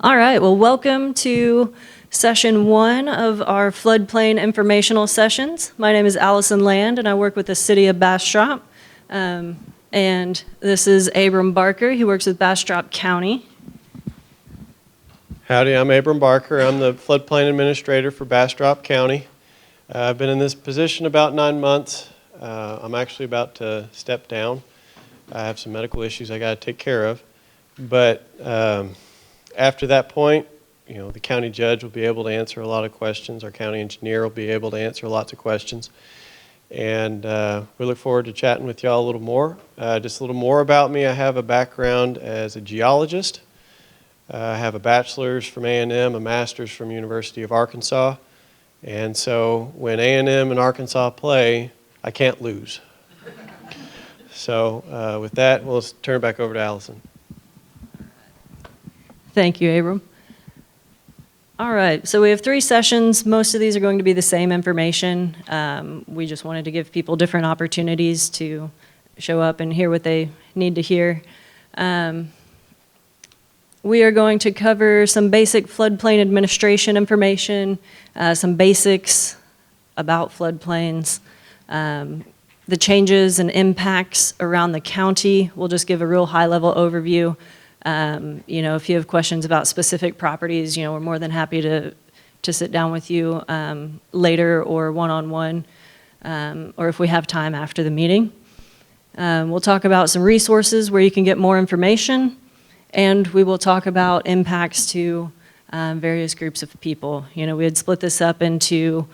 All right, well, welcome to session 1 of our floodplain informational sessions. My name is Allison Land, and I work with the city of Bastrop. And this is Abram Barker. He works with Bastrop County. Howdy, I'm Abram Barker. I'm the floodplain administrator for Bastrop County. I've been in this position about 9 months. I'm actually about to step down. I have some medical issues I got to take care of. But after that point, the county judge will be able to answer a lot of questions. Our county engineer will be able to answer lots of questions. And we look forward to chatting with y'all a little more. Just a little more about me. I have a background as a geologist. I have a bachelor's from A&M, a master's from University of Arkansas. And so when A&M and Arkansas play, I can't lose. So with that, we'll turn it back over to Allison. Thank you, Abram. All right, so we have 3 sessions. Most of these are going to be the same information. We just wanted to give people different opportunities to show up and hear what they need to hear. We are going to cover some basic floodplain administration information, some basics about floodplains, the changes and impacts around the county. We'll just give a real high-level overview. If you have questions about specific properties, we're more than happy to sit down with you later or one-on-one, or if we have time after the meeting. We'll talk about some resources where you can get more information, and we will talk about impacts to various groups of people. We had split this up into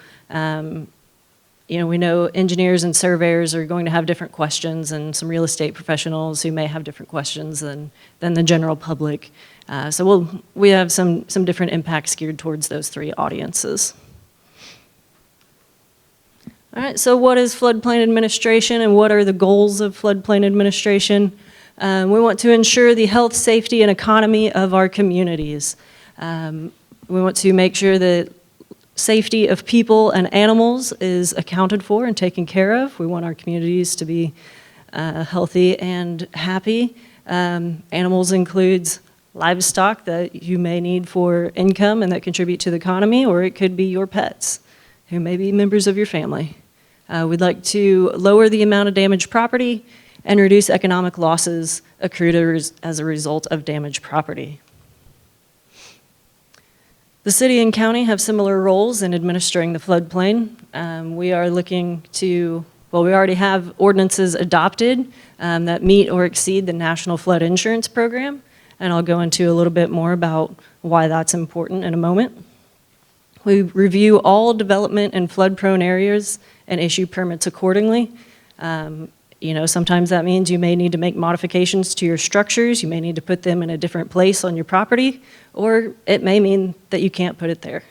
we know engineers and surveyors are going to have different questions, and some real estate professionals who may have different questions than the general public. So we have some different impacts geared towards those 3 audiences. All right, so what is floodplain administration and what are the goals of floodplain administration? We want to ensure the health, safety, and economy of our communities. We want to make sure that safety of people and animals is accounted for and taken care of. We want our communities to be healthy and happy. Animals includes livestock that you may need for income and that contribute to the economy, or it could be your pets who may be members of your family. We'd like to lower the amount of damaged property and reduce economic losses accrued as a result of damaged property. The city and county have similar roles in administering the floodplain. We are looking to, we already have ordinances adopted that meet or exceed the National Flood Insurance Program, and I'll go into a little bit more about why that's important in a moment. We review all development in flood-prone areas and issue permits accordingly. Sometimes that means you may need to make modifications to your structures, you may need to put them in a different place on your property, or it may mean that you can't put it there.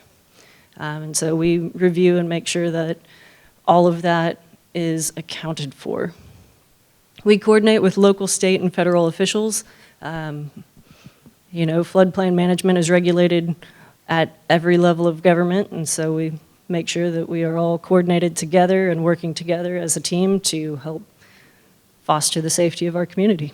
And so we review and make sure that all of that is accounted for. We coordinate with local, state, and federal officials. Floodplain management is regulated at every level of government, and so we make sure that we are all coordinated together and working together as a team to help foster the safety of our community.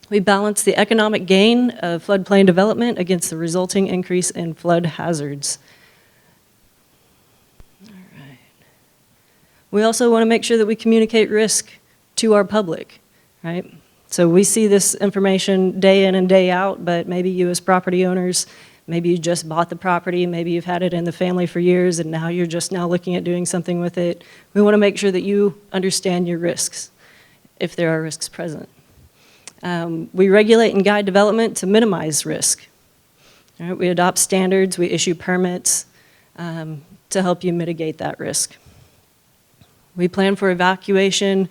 We balance the economic gain of floodplain development against the resulting increase in flood hazards. All right. We also want to make sure that we communicate risk to our public, right? So we see this information day in and day out, but maybe you as property owners, maybe you just bought the property, maybe you've had it in the family for years and now you're just now looking at doing something with it. We want to make sure that you understand your risks, if there are risks present. We regulate and guide development to minimize risk. All right, we adopt standards, we issue permits to help you mitigate that risk. We plan for evacuation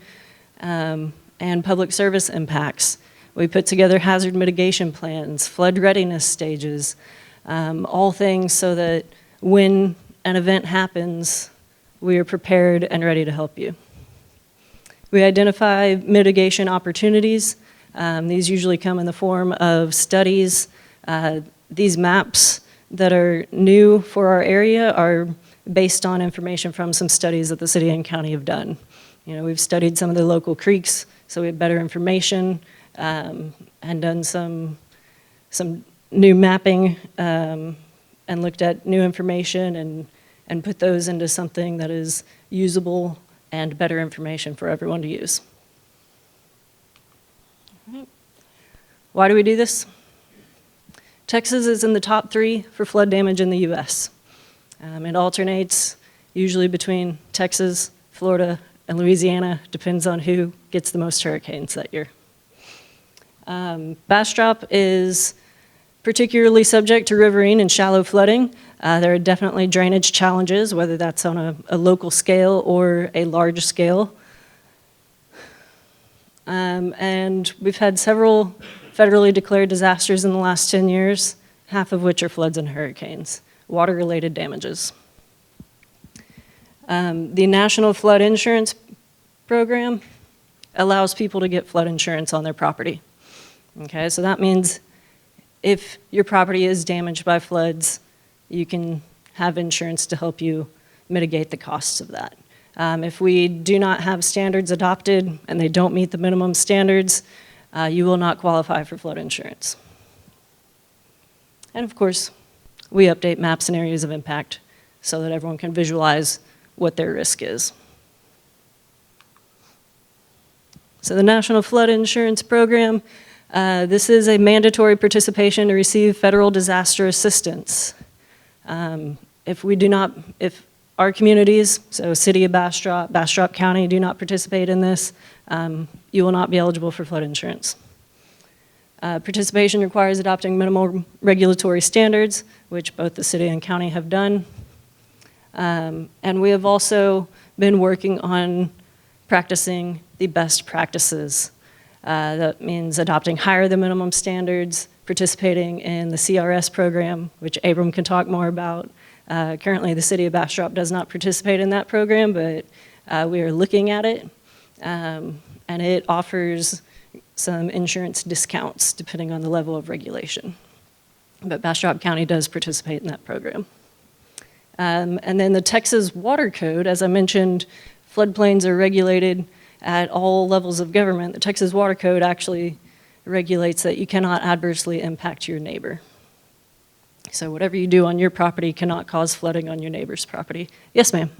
and public service impacts. We put together hazard mitigation plans, flood readiness stages, all things so that when an event happens, we are prepared and ready to help you. We identify mitigation opportunities. These usually come in the form of studies. These maps that are new for our area are based on information from some studies that the city and county have done. We've studied some of the local creeks, so we have better information, and done some new mapping and looked at new information and put those into something that is usable and better information for everyone to use. Why do we do this? Texas is in the top 3 for flood damage in the US. It alternates usually between Texas, Florida, and Louisiana, depends on who gets the most hurricanes that year. Bastrop is particularly subject to riverine and shallow flooding. There are definitely drainage challenges, whether that's on a local scale or a large scale. And we've had several federally declared disasters in the last 10 years, half of which are floods and hurricanes, water-related damages. The National Flood Insurance Program allows people to get flood insurance on their property. Okay, so that means if your property is damaged by floods, you can have insurance to help you mitigate the costs of that. If we do not have standards adopted and they don't meet the minimum standards, you will not qualify for flood insurance. And of course, we update maps and areas of impact so that everyone can visualize what their risk is. So the National Flood Insurance Program, this is a mandatory participation to receive federal disaster assistance. If our communities, so City of Bastrop, Bastrop County, do not participate in this, you will not be eligible for flood insurance. Participation requires adopting minimal regulatory standards, which both the city and county have done. And we have also been working on practicing the best practices. That means adopting higher than minimum standards, participating in the CRS program, which Abram can talk more about. Currently, the city of Bastrop does not participate in that program, but we are looking at it. And it offers some insurance discounts depending on the level of regulation. But Bastrop County does participate in that program. And then the Texas Water Code, as I mentioned, floodplains are regulated at all levels of government. The Texas Water Code actually regulates that you cannot adversely impact your neighbor. So whatever you do on your property cannot cause flooding on your neighbor's property. Yes, ma'am.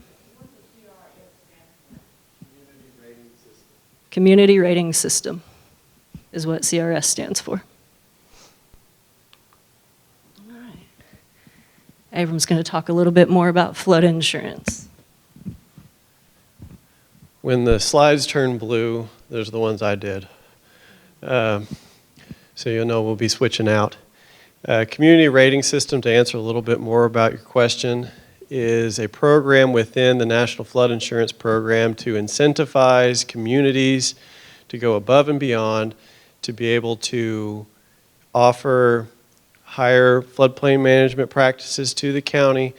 Community Rating System is what CRS stands for. All right. Abram's going to talk a little bit more about flood insurance. When the slides turn blue, those are the ones I did. So you'll know we'll be switching out. Community Rating System, to answer a little bit more about your question, is a program within the National Flood Insurance Program to incentivize communities to go above and beyond to be able to offer higher floodplain management practices to the county,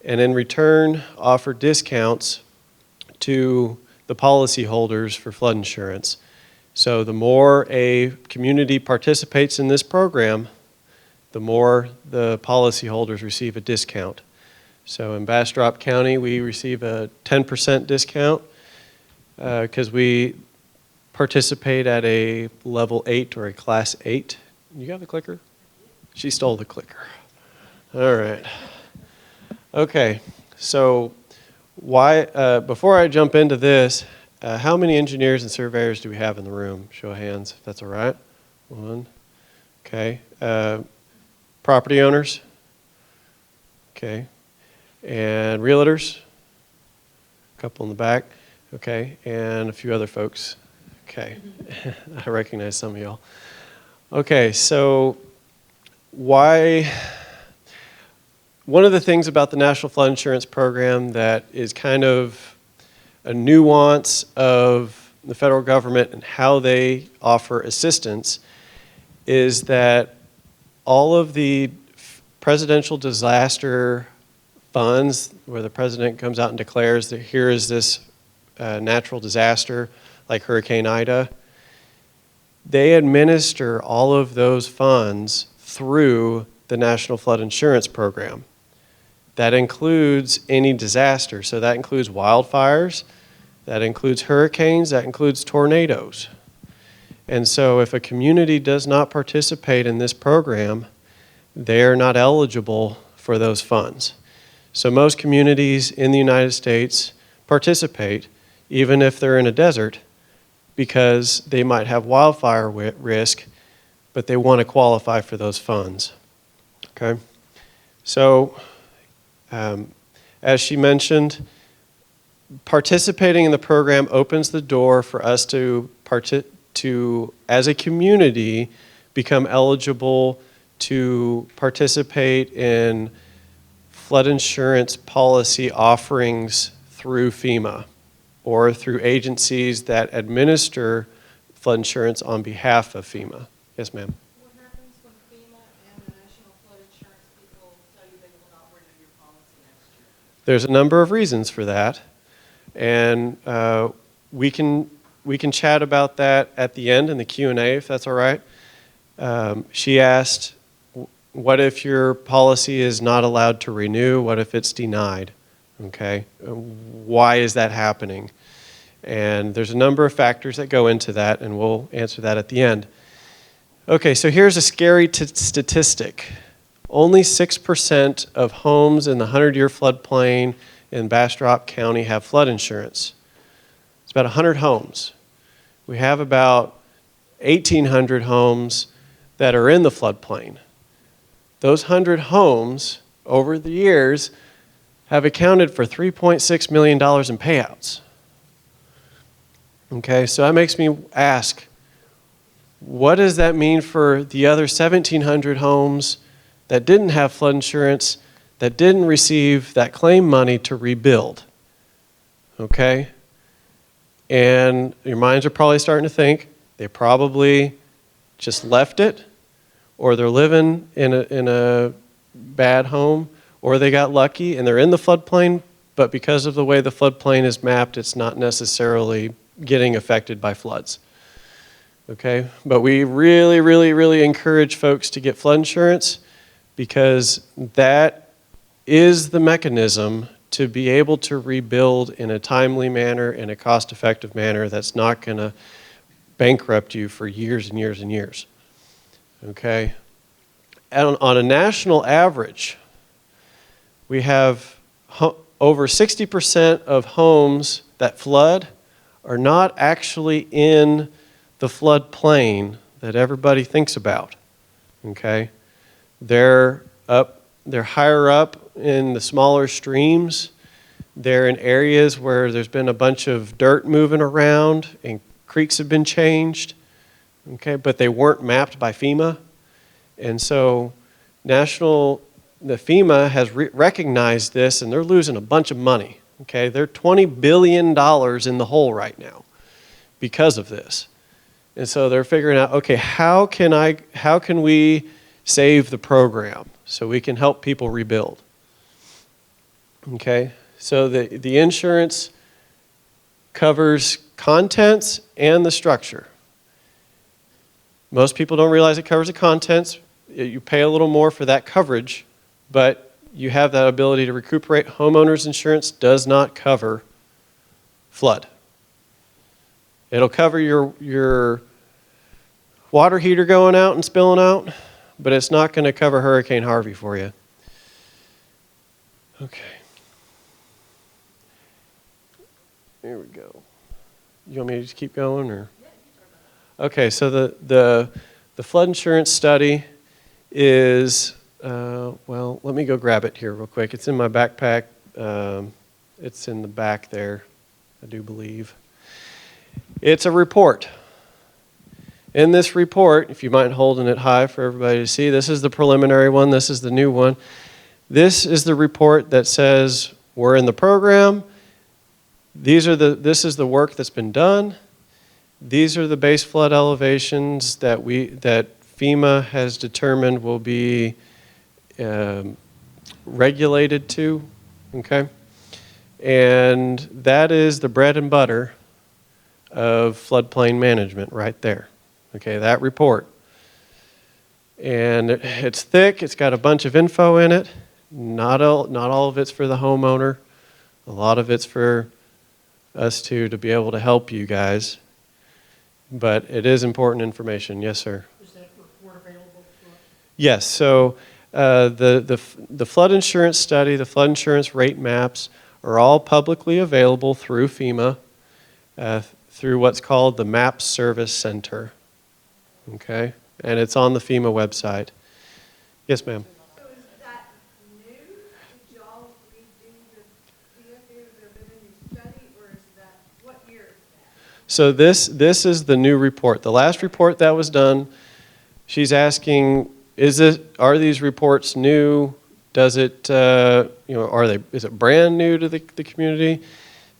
and in return offer discounts to the policyholders for flood insurance. So the more a community participates in this program, the more the policyholders receive a discount. So in Bastrop County, we receive a 10% discount because we participate at a level 8 or a class 8. You got the clicker? She stole the clicker. All right. Okay, so before I jump into this, how many engineers and surveyors do we have in the room? Show of hands, if that's all right. 1. Okay. Property owners? Okay. And realtors? A couple in the back. Okay. And a few other folks. Okay. I recognize some of y'all. Okay, so one of the things about the National Flood Insurance Program that is kind of a nuance of the federal government and how they offer assistance is that all of the presidential disaster funds, where the president comes out and declares that here is this natural disaster like Hurricane Ida, they administer all of those funds through the National Flood Insurance Program. That includes any disaster. So that includes wildfires, that includes hurricanes, that includes tornadoes. And so if a community does not participate in this program, they're not eligible for those funds. So most communities in the United States participate, even if they're in a desert, because they might have wildfire risk, but they want to qualify for those funds. Okay? So, as she mentioned, participating in the program opens the door for us to, as a community, become eligible to participate in flood insurance policy offerings through FEMA or through agencies that administer flood insurance on behalf of FEMA. Yes, ma'am. What happens when FEMA and the National Flood Insurance people tell you they will not renew your policy next year? There's a number of reasons for that, and we can chat about that at the end in the Q&A, if that's all right. She asked, what if your policy is not allowed to renew? What if it's denied? Okay, why is that happening? And there's a number of factors that go into that, and we'll answer that at the end. Okay, so here's a scary statistic. Only 6% of homes in the 100-year floodplain in Bastrop County have flood insurance. It's about 100 homes. We have about 1,800 homes that are in the floodplain. Those 100 homes, over the years, have accounted for $3.6 million in payouts. Okay, so that makes me ask, what does that mean for the other 1,700 homes that didn't have flood insurance, that didn't receive that claim money to rebuild? Okay? And your minds are probably starting to think they probably just left it, or they're living in a bad home, or they got lucky and they're in the floodplain, but because of the way the floodplain is mapped, it's not necessarily getting affected by floods. Okay, but we really, really, really encourage folks to get flood insurance because that is the mechanism to be able to rebuild in a timely manner, in a cost-effective manner that's not going to bankrupt you for years and years and years. Okay, and on a national average, we have over 60% of homes that flood are not actually in the floodplain that everybody thinks about. Okay, they're higher up in the smaller streams. They're in areas where there's been a bunch of dirt moving around and creeks have been changed. Okay, but they weren't mapped by FEMA, and so the FEMA has recognized this, and they're losing a bunch of money. Okay, they're $20 billion in the hole right now because of this. And so they're figuring out, okay, how can we save the program so we can help people rebuild? Okay, so the insurance covers contents and the structure. Most people don't realize it covers the contents. You pay a little more for that coverage, but you have that ability to recuperate. Homeowners insurance does not cover flood. It'll cover your water heater going out and spilling out, but it's not going to cover Hurricane Harvey for you. Okay. Here we go. You want me to just keep going, or? Okay, so the flood insurance study is, well, let me go grab it here real quick. It's in my backpack. It's in the back there, I do believe. It's a report. In this report, if you mind holding it high for everybody to see, this is the preliminary one, this is the new one. This is the report that says we're in the program. This is the work that's been done. These are the base flood elevations that FEMA has determined will be regulated to, okay? And that is the bread and butter of floodplain management right there, okay, that report. And it's thick, it's got a bunch of info in it. Not all of it's for the homeowner. A lot of it's for us to be able to help you guys. But it is important information. Yes, sir? Is that report available to us? Yes, so The flood insurance study, the flood insurance rate maps are all publicly available through FEMA, through what's called the MAP Service Center. Okay? And it's on the FEMA website. Yes, ma'am. So is that new? Did y'all redo the DFA, has there been a new study, or is that, what year is that? So this is the new report. The last report that was done, she's asking, are these reports new? Does it, is it brand new to the community?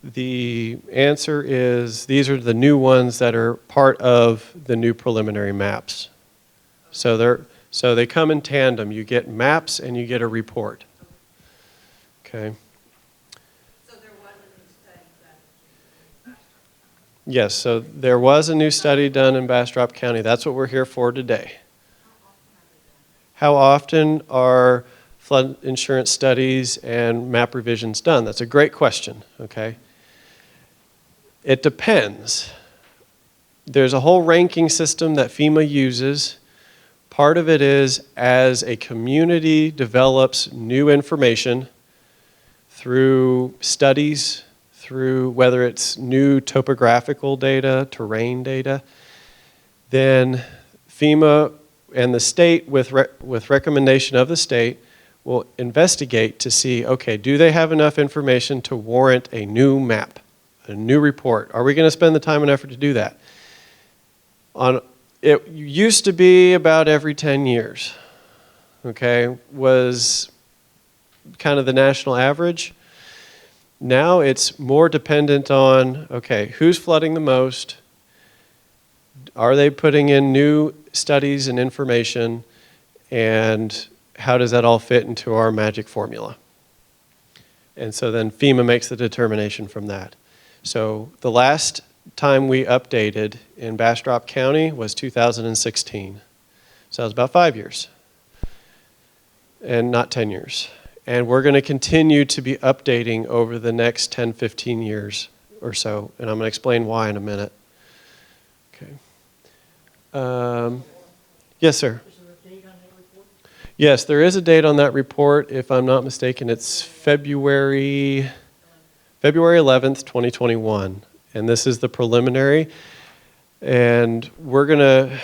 The answer is these are the new ones that are part of the new preliminary maps. So they come in tandem. You get maps and you get a report. Okay. So there was a new study done in Bastrop. Yes, so there was a new study done in Bastrop County. That's what we're here for today. How often are flood insurance studies and map revisions done? That's a great question, okay? It depends. There's a whole ranking system that FEMA uses. Part of it is as a community develops new information through studies, through whether it's new topographical data, terrain data, then FEMA and the state, with recommendation of the state, will investigate to see, okay, do they have enough information to warrant a new map, a new report? Are we going to spend the time and effort to do that? It used to be about every 10 years, okay, was kind of the national average. Now it's more dependent on, okay, who's flooding the most? Are they putting in new studies and information? And how does that all fit into our magic formula? And so then FEMA makes the determination from that. So the last time we updated in Bastrop County was 2016. So that was about 5 years. And not 10 years. And we're going to continue to be updating over the next 10, 15 years or so. And I'm going to explain why in a minute. Okay. Yes, sir. Is there a date on that report? Yes, there is a date on that report. If I'm not mistaken, it's February 11th, 2021. And this is the preliminary. And we're going to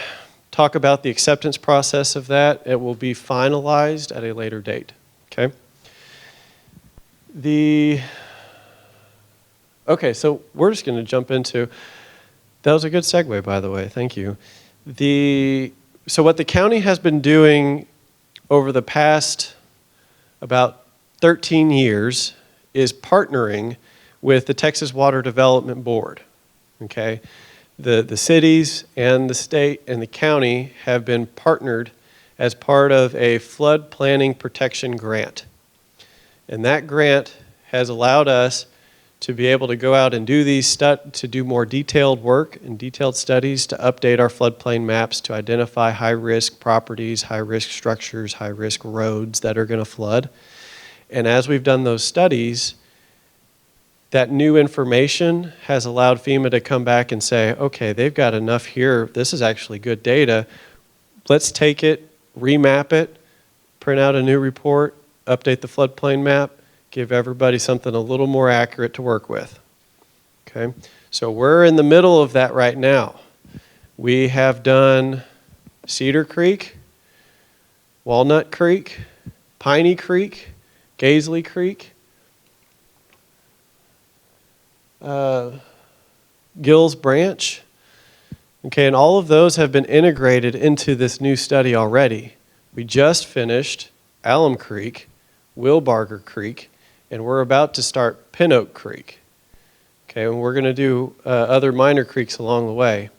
talk about the acceptance process of that. It will be finalized at a later date. Okay? Okay, so we're just going to jump into, that was a good segue, by the way. Thank you. So what the county has been doing over the past about 13 years is partnering with the Texas Water Development Board. Okay? The cities and the state and the county have been partnered as part of a flood planning protection grant. And that grant has allowed us to be able to go out and do to do more detailed work and detailed studies to update our floodplain maps to identify high-risk properties, high-risk structures, high-risk roads that are going to flood. And as we've done those studies, that new information has allowed FEMA to come back and say, okay, they've got enough here. This is actually good data. Let's take it, remap it, print out a new report, update the floodplain map, give everybody something a little more accurate to work with. Okay, so we're in the middle of that right now. We have done Cedar Creek, Walnut Creek, Piney Creek, Gaisley Creek, Gills Branch. Okay, and all of those have been integrated into this new study already. We just finished Alum Creek, Wilbarger Creek, and we're about to start Pin Oak Creek. Okay, and we're going to do other minor creeks along the way.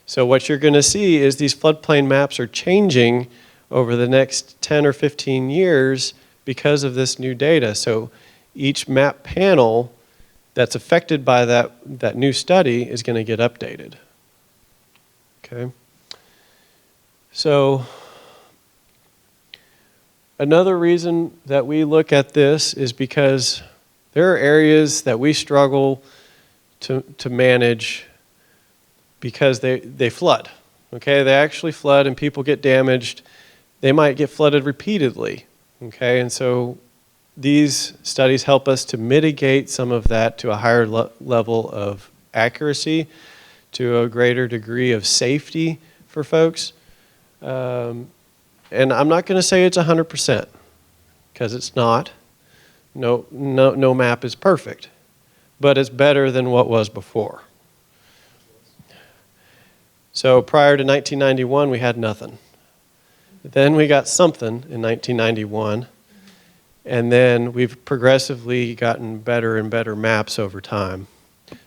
So what you're going to see is these floodplain maps are changing over the next 10 or 15 years because of this new data. So each map panel that's affected by that new study is going to get updated. Okay. So another reason that we look at this is because there are areas that we struggle to manage because they flood. Okay, they actually flood and people get damaged. they might get flooded repeatedly, okay? And so these studies help us to mitigate some of that to a higher level of accuracy, to a greater degree of safety for folks. And I'm not going to say it's 100%, because it's not. No map is perfect, but it's better than what was before. So prior to 1991, we had nothing. Then we got something in 1991, and then we've progressively gotten better and better maps over time.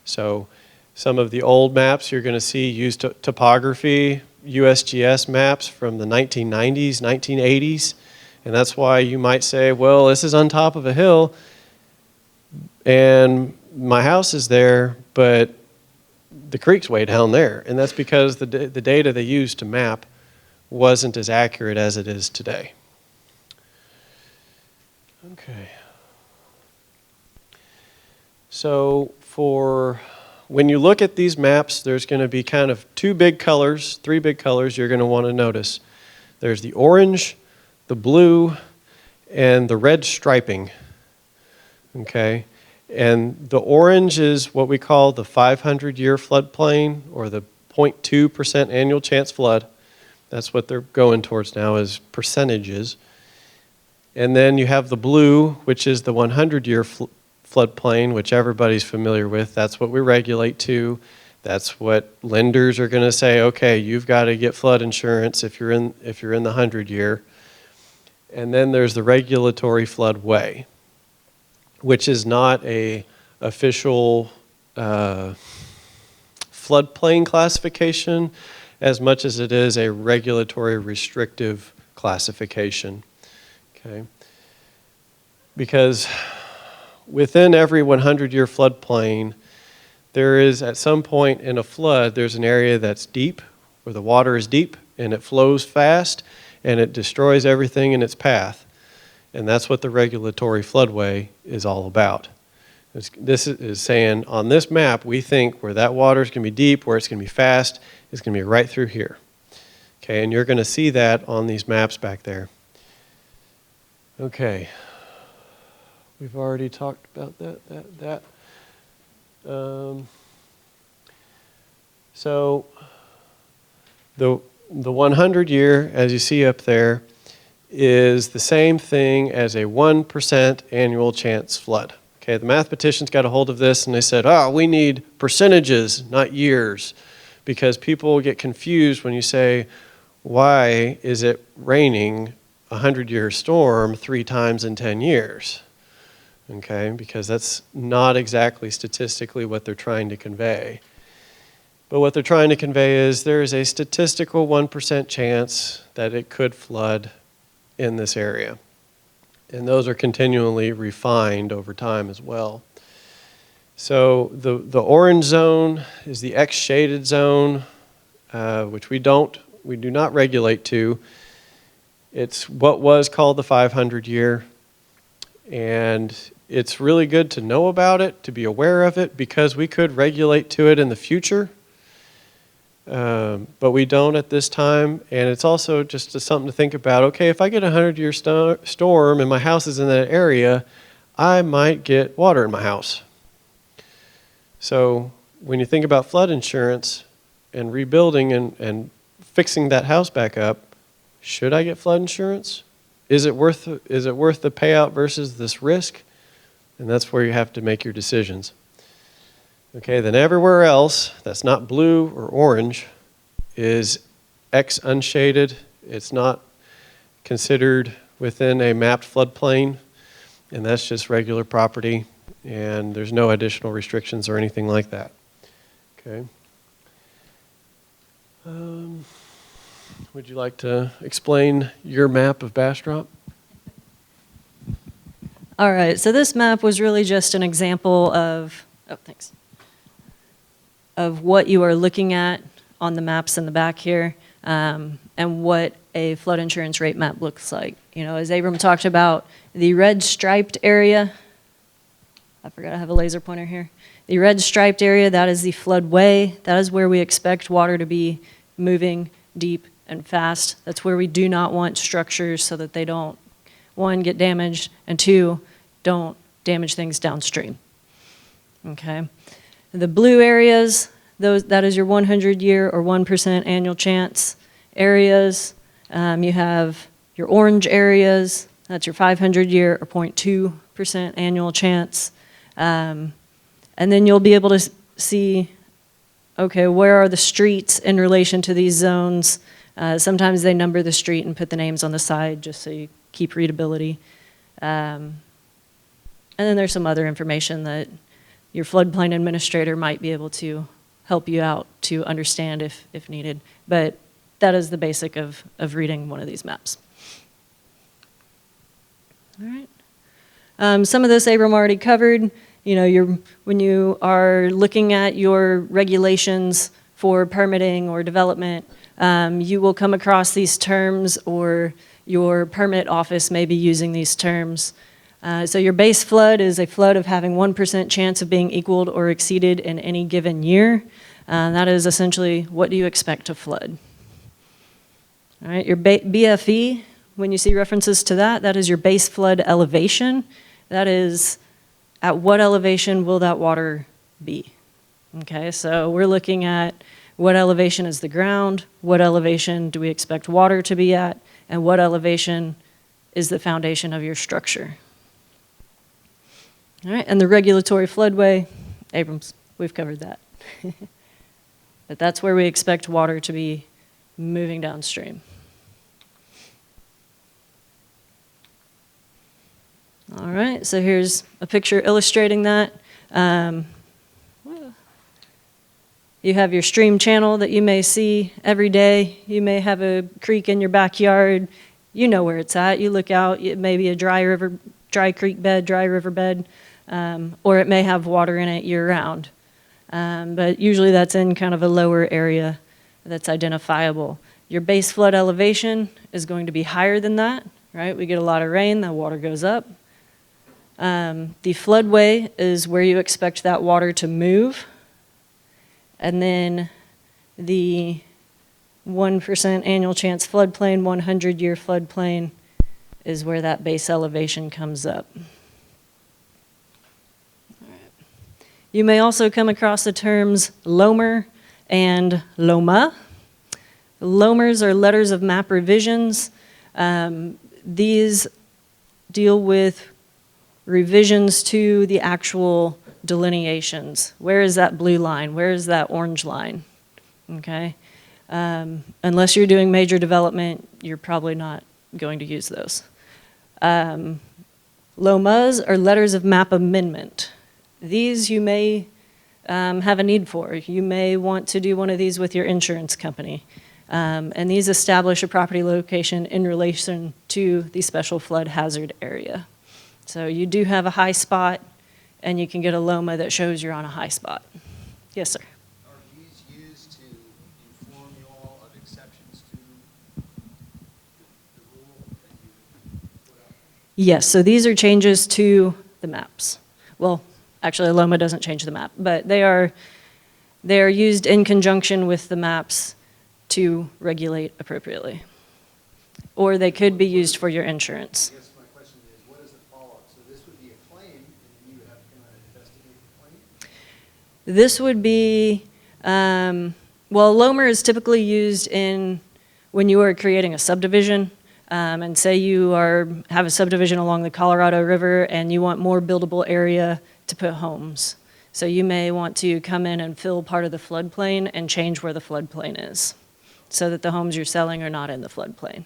So some of the old maps you're going to see use topography, USGS maps from the 1990s, 1980s, and that's why you might say, well, this is on top of a hill, and my house is there, but the creek's way down there. And that's because the data they used to map wasn't as accurate as it is today. Okay. So when you look at these maps, there's going to be kind of three big colors you're going to want to notice. There's the orange, the blue, and the red striping. Okay? And the orange is what we call the 500-year floodplain, or the 0.2% annual chance flood. That's what they're going towards now, is percentages. And then you have the blue, which is the 100-year floodplain, which everybody's familiar with. That's what we regulate to. That's what lenders are going to say, okay, you've got to get flood insurance if you're in the 100-year. And then there's the regulatory floodway, which is not a official floodplain classification as much as it is a regulatory restrictive classification. Okay? Because within every 100-year floodplain, there is, at some point in a flood, there's an area that's deep, where the water is deep, and it flows fast, and it destroys everything in its path. And that's what the regulatory floodway is all about. This is saying, on this map, we think where that water is going to be deep, where it's going to be fast, is going to be right through here. Okay, and you're going to see that on these maps back there. Okay. We've already talked about that. So the 100-year, as you see up there, is the same thing as a 1% annual chance flood. Okay, the mathematicians got a hold of this and they said, we need percentages, not years, because people get confused when you say, why is it raining a 100-year storm 3 times in 10 years? Okay, because that's not exactly statistically what they're trying to convey. But what they're trying to convey is there is a statistical 1% chance that it could flood in this area. And those are continually refined over time as well. So the orange zone is the X-shaded zone, which we do not regulate to. It's what was called the 500-year. And it's really good to know about it, to be aware of it, because we could regulate to it in the future. But we don't at this time. And it's also just something to think about. Okay, if I get a 100-year storm and my house is in that area, I might get water in my house. So when you think about flood insurance and rebuilding and fixing that house back up, should I get flood insurance? Is it worth the payout versus this risk? And that's where you have to make your decisions. Okay, then everywhere else that's not blue or orange is X unshaded. It's not considered within a mapped floodplain, and that's just regular property, and there's no additional restrictions or anything like that. Okay. Would you like to explain your map of Bastrop? All right, so this map was really just an example of, of what you are looking at on the maps in the back here, and what a flood insurance rate map looks like. You know, as Abram talked about, the red striped area, I forgot I have a laser pointer here. The red striped area, that is the floodway. That is where we expect water to be moving deep and fast. That's where we do not want structures so that they don't, one, get damaged, and two, don't damage things downstream. Okay? The blue areas, that is your 100-year or 1% annual chance areas. You have your orange areas, that's your 500-year or 0.2% annual chance. And then you'll be able to see, okay, where are the streets in relation to these zones? Sometimes they number the street and put the names on the side just so you keep readability. And then there's some other information that your floodplain administrator might be able to help you out to understand if needed. But that is the basic of reading one of these maps. All right. Some of this Abram already covered. You know, when you are looking at your regulations for permitting or development, you will come across these terms, or your permit office may be using these terms. So your base flood is a flood of having 1% chance of being equaled or exceeded in any given year. That is essentially, what do you expect to flood? All right, your BFE, when you see references to that, that is your base flood elevation. That is, at what elevation will that water be? Okay, so we're looking at what elevation is the ground, what elevation do we expect water to be at, and what elevation is the foundation of your structure. All right, and the regulatory floodway, Abrams, we've covered that. But that's where we expect water to be moving downstream. All right, so here's a picture illustrating that. You have your stream channel that you may see every day. You may have a creek in your backyard. You know where it's at. You look out, it may be a dry creek bed, dry river bed, or it may have water in it year round. But usually that's in kind of a lower area that's identifiable. Your base flood elevation is going to be higher than that, right? We get a lot of rain, that water goes up. The floodway is where you expect that water to move. And then the 1% annual chance floodplain, 100-year floodplain, is where that base elevation comes up. All right. You may also come across the terms LOMR and LOMA. LOMRs are letters of map revisions. These deal with revisions to the actual delineations. Where is that blue line? Where is that orange line? Okay. Unless you're doing major development, you're probably not going to use those. LOMAs are letters of map amendment. These you may have a need for. You may want to do one of these with your insurance company. And these establish a property location in relation to the special flood hazard area. So you do have a high spot, and you can get a LOMA that shows you're on a high spot. Yes, sir. Are these used to inform you all of exceptions to the rule that you put out? Yes, so these are changes to the maps. Well, actually, a LOMA doesn't change the map, but they are used in conjunction with the maps to regulate appropriately. Or they could be used for your insurance. I guess my question is, what is the follow-up? So this would be a claim, and then you would have to come out and investigate the claim? This would be, well, LOMR is typically used when you are creating a subdivision. And say you have a subdivision along the Colorado River and you want more buildable area to put homes. So you may want to come in and fill part of the floodplain and change where the floodplain is so that the homes you're selling are not in the floodplain.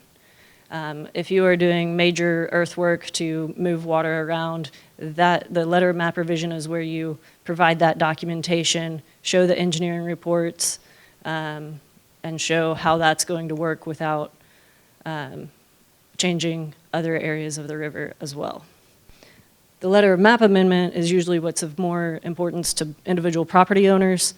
If you are doing major earthwork to move water around, the letter of map revision is where you provide that documentation, show the engineering reports, and show how that's going to work without changing other areas of the river as well. The letter of map amendment is usually what's of more importance to individual property owners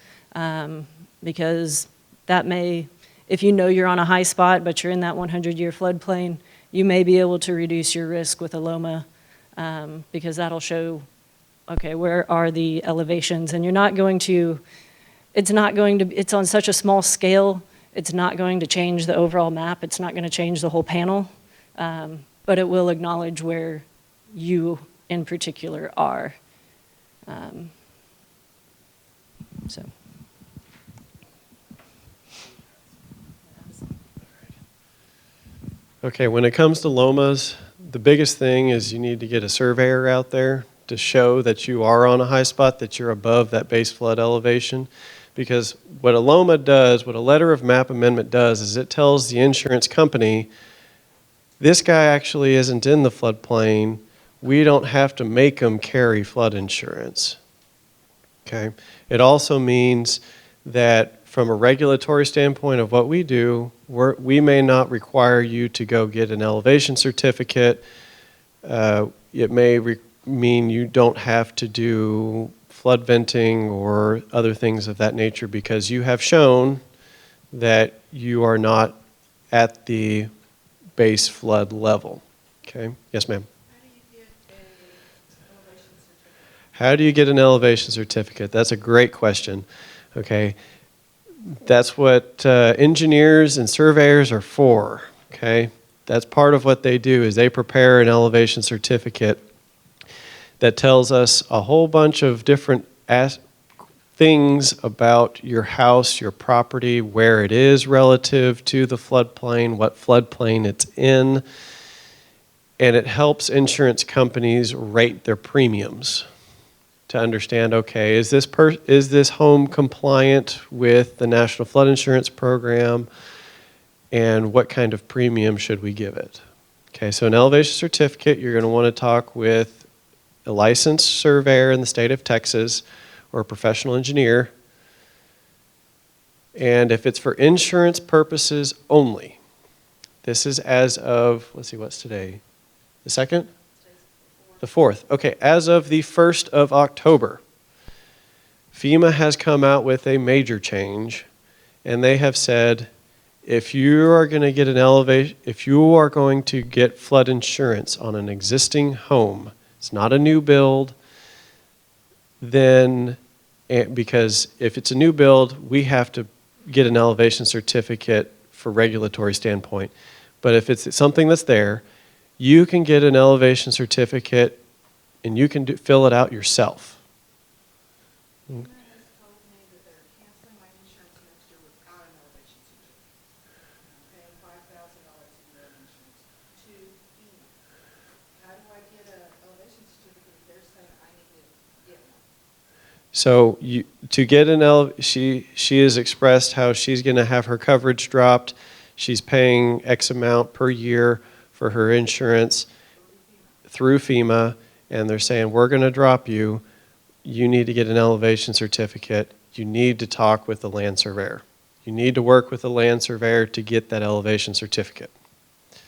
because that may, if you know you're on a high spot but you're in that 100-year floodplain, you may be able to reduce your risk with a LOMA because that'll show, okay, where are the elevations? And you're not going to, it's on such a small scale, It's not going to change the overall map. It's not going to change the whole panel, but it will acknowledge where you in particular are. So. Okay, when it comes to LOMAs, the biggest thing is you need to get a surveyor out there to show that you are on a high spot, that you're above that base flood elevation. Because what a LOMA does, what a letter of map amendment does, is it tells the insurance company, this guy actually isn't in the floodplain. We don't have to make him carry flood insurance. Okay? It also means that from a regulatory standpoint of what we do, we may not require you to go get an elevation certificate. It may mean you don't have to do flood venting or other things of that nature because you have shown that you are not at the base flood level. Okay? Yes, ma'am. How do you get an elevation certificate? That's a great question. Okay? That's what engineers and surveyors are for. Okay? That's part of what they do is they prepare an elevation certificate that tells us a whole bunch of different things about your house, your property, where it is relative to the floodplain, what floodplain it's in, and it helps insurance companies rate their premiums to understand, okay, is this home compliant with the National Flood Insurance Program, and what kind of premium should we give it? Okay, so an elevation certificate, you're going to want to talk with a licensed surveyor in the state of Texas or a professional engineer. And if it's for insurance purposes only, this is as of, let's see, what's today? The 2nd? The 4th. Okay, as of the 1st of October, FEMA has come out with a major change, and they have said, if you are going to get if you are going to get flood insurance on an existing home, it's not a new build, then, because if it's a new build, we have to get an elevation certificate for regulatory standpoint. But if it's something that's there, you can get an elevation certificate and you can fill it out yourself. FEMA has told me that they're canceling my insurance next year without an elevation certificate. I'm paying $5,000 a year in insurance to FEMA. How do I get an elevation certificate if they're saying I need to get one? So to get she has expressed how she's going to have her coverage dropped. She's paying X amount per year for her insurance through FEMA, and they're saying, we're going to drop you. You need to get an elevation certificate. You need to talk with the land surveyor. You need to work with the land surveyor to get that elevation certificate. Is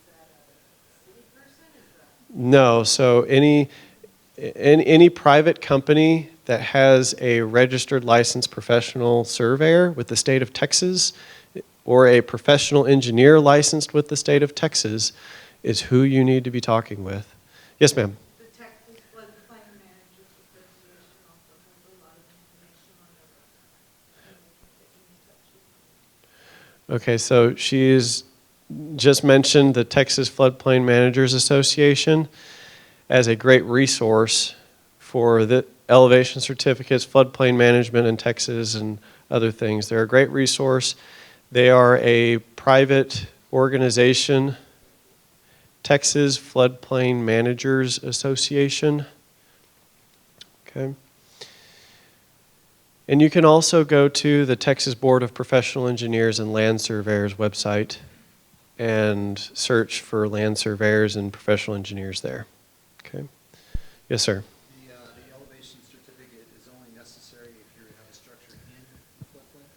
that a city person? Is that No, so any private company that has a registered licensed professional surveyor with the state of Texas or a professional engineer licensed with the state of Texas is who you need to be talking with. Yes, ma'am. the Texas Floodplain Managers Association also has a lot of information on their website. Okay, so she's just mentioned the Texas Floodplain Managers Association as a great resource for the elevation certificates, floodplain management in Texas, and other things. They're a great resource. They are a private organization, Texas Floodplain Managers Association. Okay. And you can also go to the Texas Board of Professional Engineers and Land Surveyors website and search for land surveyors and professional engineers there. Okay. Yes, sir. The elevation certificate is only necessary if you have a structure in the floodplain?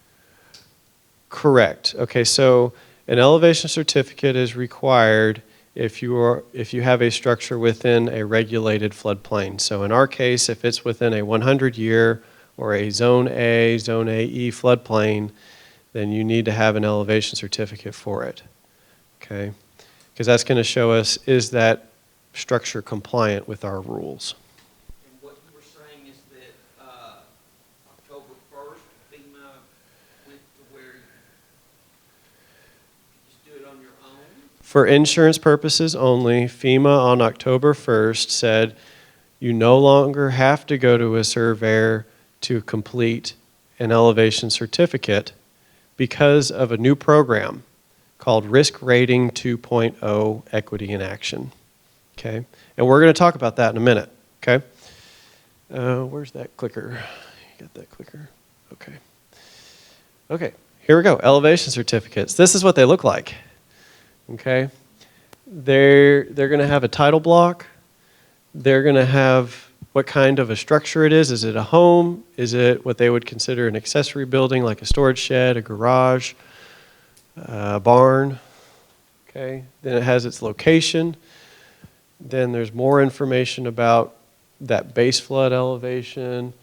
Correct. Okay, so an elevation certificate is required if you have a structure within a regulated floodplain. So in our case, if it's within a 100-year or a Zone A, Zone AE floodplain, then you need to have an elevation certificate for it. Okay? Because that's going to show us, is that structure compliant with our rules? And what you were saying is that October 1st, FEMA went to where For insurance purposes only, FEMA on October 1st said you no longer have to go to a surveyor to complete an elevation certificate because of a new program called Risk Rating 2.0 Equity in Action. Okay? And we're going to talk about that in a minute. Okay? Where's that clicker? You got that clicker? Okay. Okay, here we go. Elevation certificates. This is what they look like. Okay? They're going to have a title block. They're going to have what kind of a structure it is. Is it a home? Is it what they would consider an accessory building, like a storage shed, a garage, a barn? Okay. Then it has its location. Then there's more information about that base flood elevation.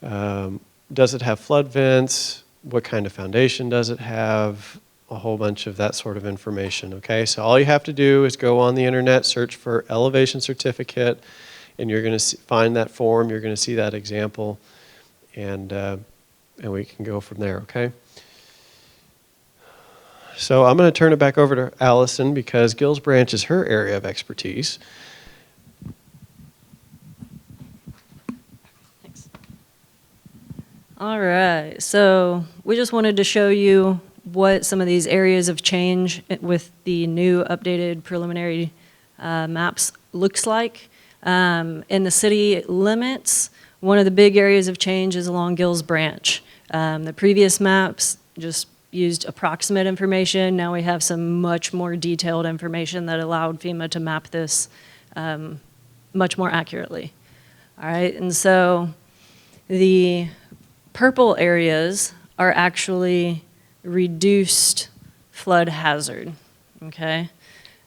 Does it have flood vents? What kind of foundation does it have? A whole bunch of that sort of information. Okay. So all you have to do is go on the internet, search for elevation certificate, and you're going to find that form. You're going to see that example, and we can go from there. Okay. So I'm going to turn it back over to Allison because Gills Branch is her area of expertise. Thanks. All right, so we just wanted to show you what some of these areas of change with the new updated preliminary maps looks like. In the city limits, one of the big areas of change is along Gills Branch. The previous maps just used approximate information. Now we have some much more detailed information that allowed FEMA to map this much more accurately. All right, and so the purple areas are actually reduced flood hazard, okay?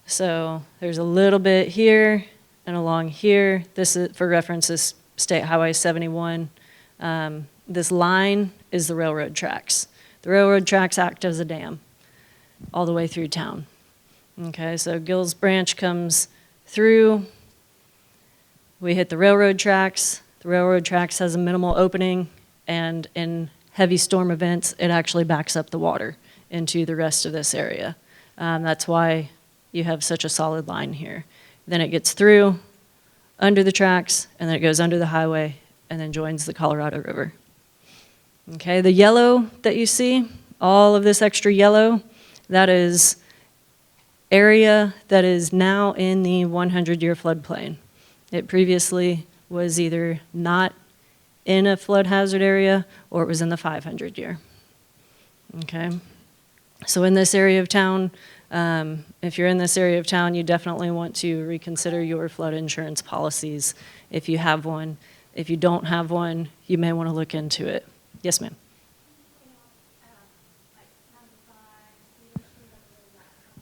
So there's a little bit here and along here. This is, for reference, is State Highway 71. This line is the railroad tracks. The railroad tracks act as a dam all the way through town. Okay, so Gills Branch comes through. We hit the railroad tracks. The railroad tracks has a minimal opening, and in heavy storm events, it actually backs up the water into the rest of this area. That's why you have such a solid line here. Then it gets through, under the tracks, and then it goes under the highway, and then joins the Colorado River. Okay, the yellow that you see, all of this extra yellow, that is area that is now in the 100-year floodplain. It previously was either not in a flood hazard area or it was in the 500-year. Okay, so in this area of town, if you're in this area of town, you definitely want to reconsider your flood insurance policies if you have one. If you don't have one, you may want to look into it. Yes, ma'am.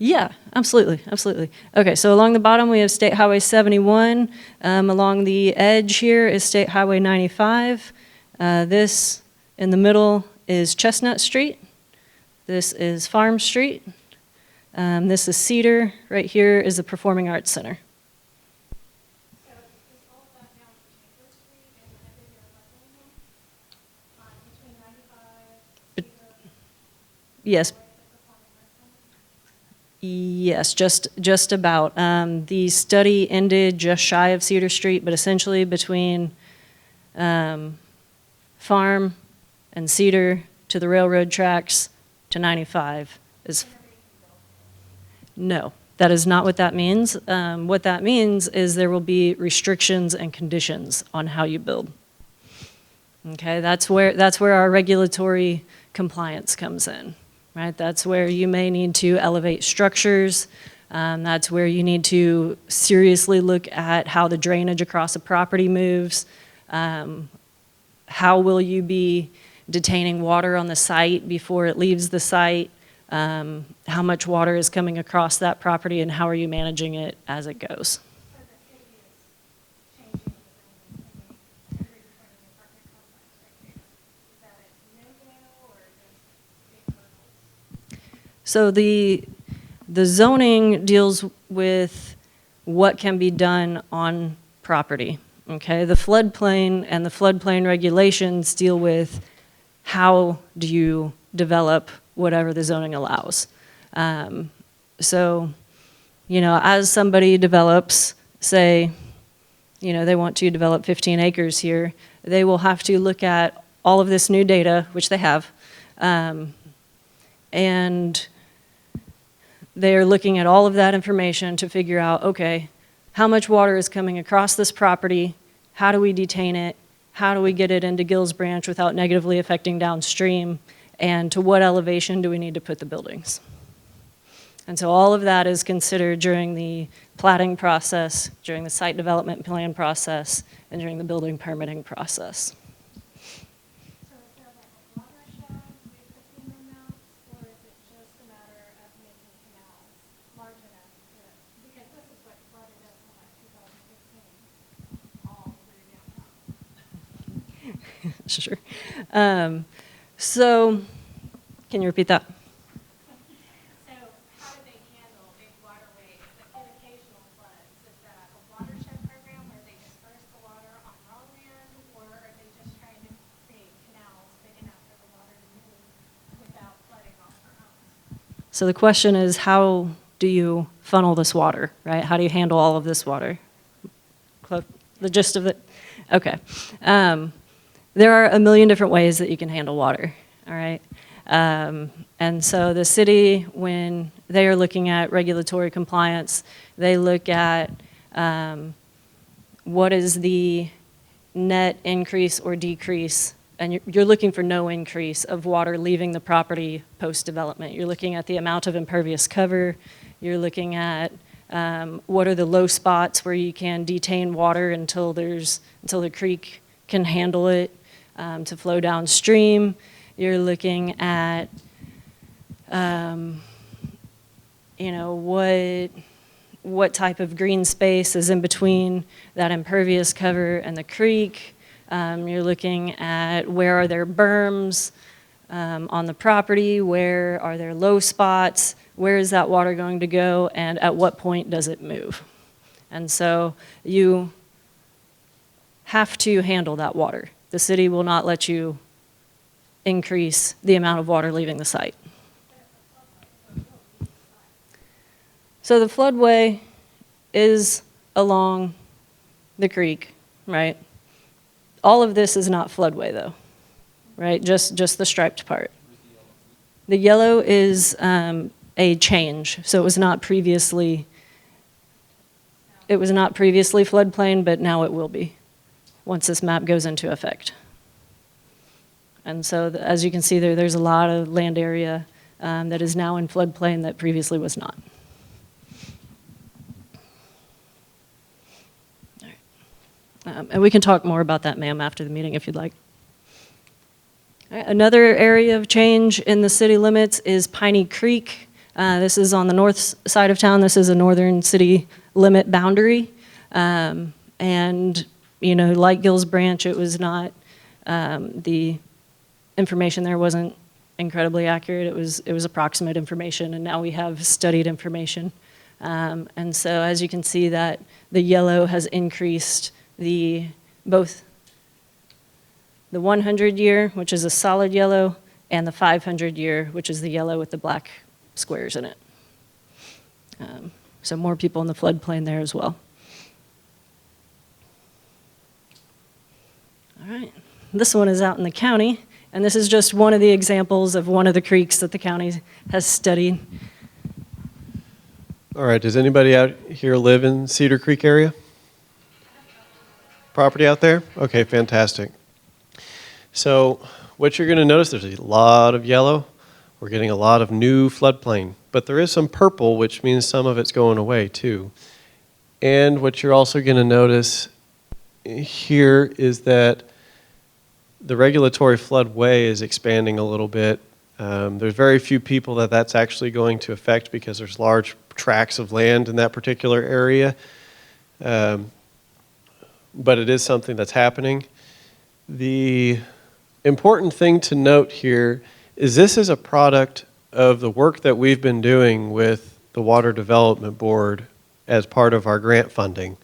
Yeah, absolutely, absolutely. Okay, so along the bottom we have State Highway 71. Along the edge here is State Highway 95. This in the middle is Chestnut Street. This is Farm Street. This is Cedar. Right here is the Performing Arts Center. So is all of that down to Chamber Street and every other between 95, Cedar, Yes. the Performing Arts Center? Yes, just about. The study ended just shy of Cedar Street, but essentially between Farm and Cedar to the railroad tracks to 95 is. No, that is not what that means. What that means is there will be restrictions and conditions on how you build. Okay, that's where our regulatory compliance comes in. Right? That's where you may need to elevate structures. That's where you need to seriously look at how the drainage across a property moves. How will you be detaining water on the site before it leaves the site? How much water is coming across that property, and how are you managing it as it goes? So the city is changing the thing, redefining the apartment complex right here. Is that a no-go or just big hurdles? So the zoning deals with what can be done on property, okay? The floodplain and the floodplain regulations deal with how do you develop whatever the zoning allows. So as somebody develops, say, they want to develop 15 acres here, they will have to look at all of this new data, which they have, and they're looking at all of that information to figure out, okay, how much water is coming across this property? How do we detain it? How do we get it into Gills Branch without negatively affecting downstream? And to what elevation do we need to put the buildings? And so all of that is considered during the platting process, during the site development plan process, and during the building permitting process. So is there like a watershed with the FEMA maps, or is it just a matter of making canals large enough to, because this is what flooded us in like 2015, all through downtown. Sure. So, can you repeat that? So how do they handle big waterways that get occasional floods? Is that a watershed program where they disperse the water on raw land, or are they just trying to create canals big enough for the water to move without flooding all their homes? So the question is, how do you funnel this water, right? How do you handle all of this water? The gist of it? Okay. There are a million different ways that you can handle water, all right? And so the city, when they are looking at regulatory compliance, they look at what is the net increase or decrease, and you're looking for no increase of water leaving the property post-development. You're looking at the amount of impervious cover. You're looking at what are the low spots where you can detain water until the creek can handle it to flow downstream. You're looking at, what type of green space is in between that impervious cover and the creek. You're looking at where are there berms on the property, where are there low spots, where is that water going to go, and at what point does it move? And so you have to handle that water. The city will not let you increase the amount of water leaving the site. So the floodway is along the creek, right? All of this is not floodway though, right? Just the striped part. The yellow is a change, so it was not previously floodplain, but now it will be once this map goes into effect. And so, as you can see there's a lot of land area that is now in floodplain that previously was not. All right. And we can talk more about that, ma'am, after the meeting if you'd like. All right. Another area of change in the city limits is Piney Creek. This is on the north side of town. This is a northern city limit boundary. And, like Gills Branch, it was not the information there wasn't incredibly accurate. It was approximate information, and now we have studied information. And so as you can see that the yellow has increased both the 100-year, which is a solid yellow, and the 500-year, which is the yellow with the black squares in it. So more people in the floodplain there as well. All right, this one is out in the county. And this is just one of the examples of one of the creeks that the county has studied. All right, does anybody out here live in Cedar Creek area? Property out there? Okay, fantastic. So what you're going to notice, there's a lot of yellow. We're getting a lot of new floodplain. But there is some purple, which means some of it's going away too. And what you're also going to notice here is that the regulatory floodway is expanding a little bit. There's very few people that's actually going to affect because there's large tracts of land in that particular area. But it is something that's happening. The important thing to note here is this is a product of the work that we've been doing with the Water Development Board as part of our grant funding,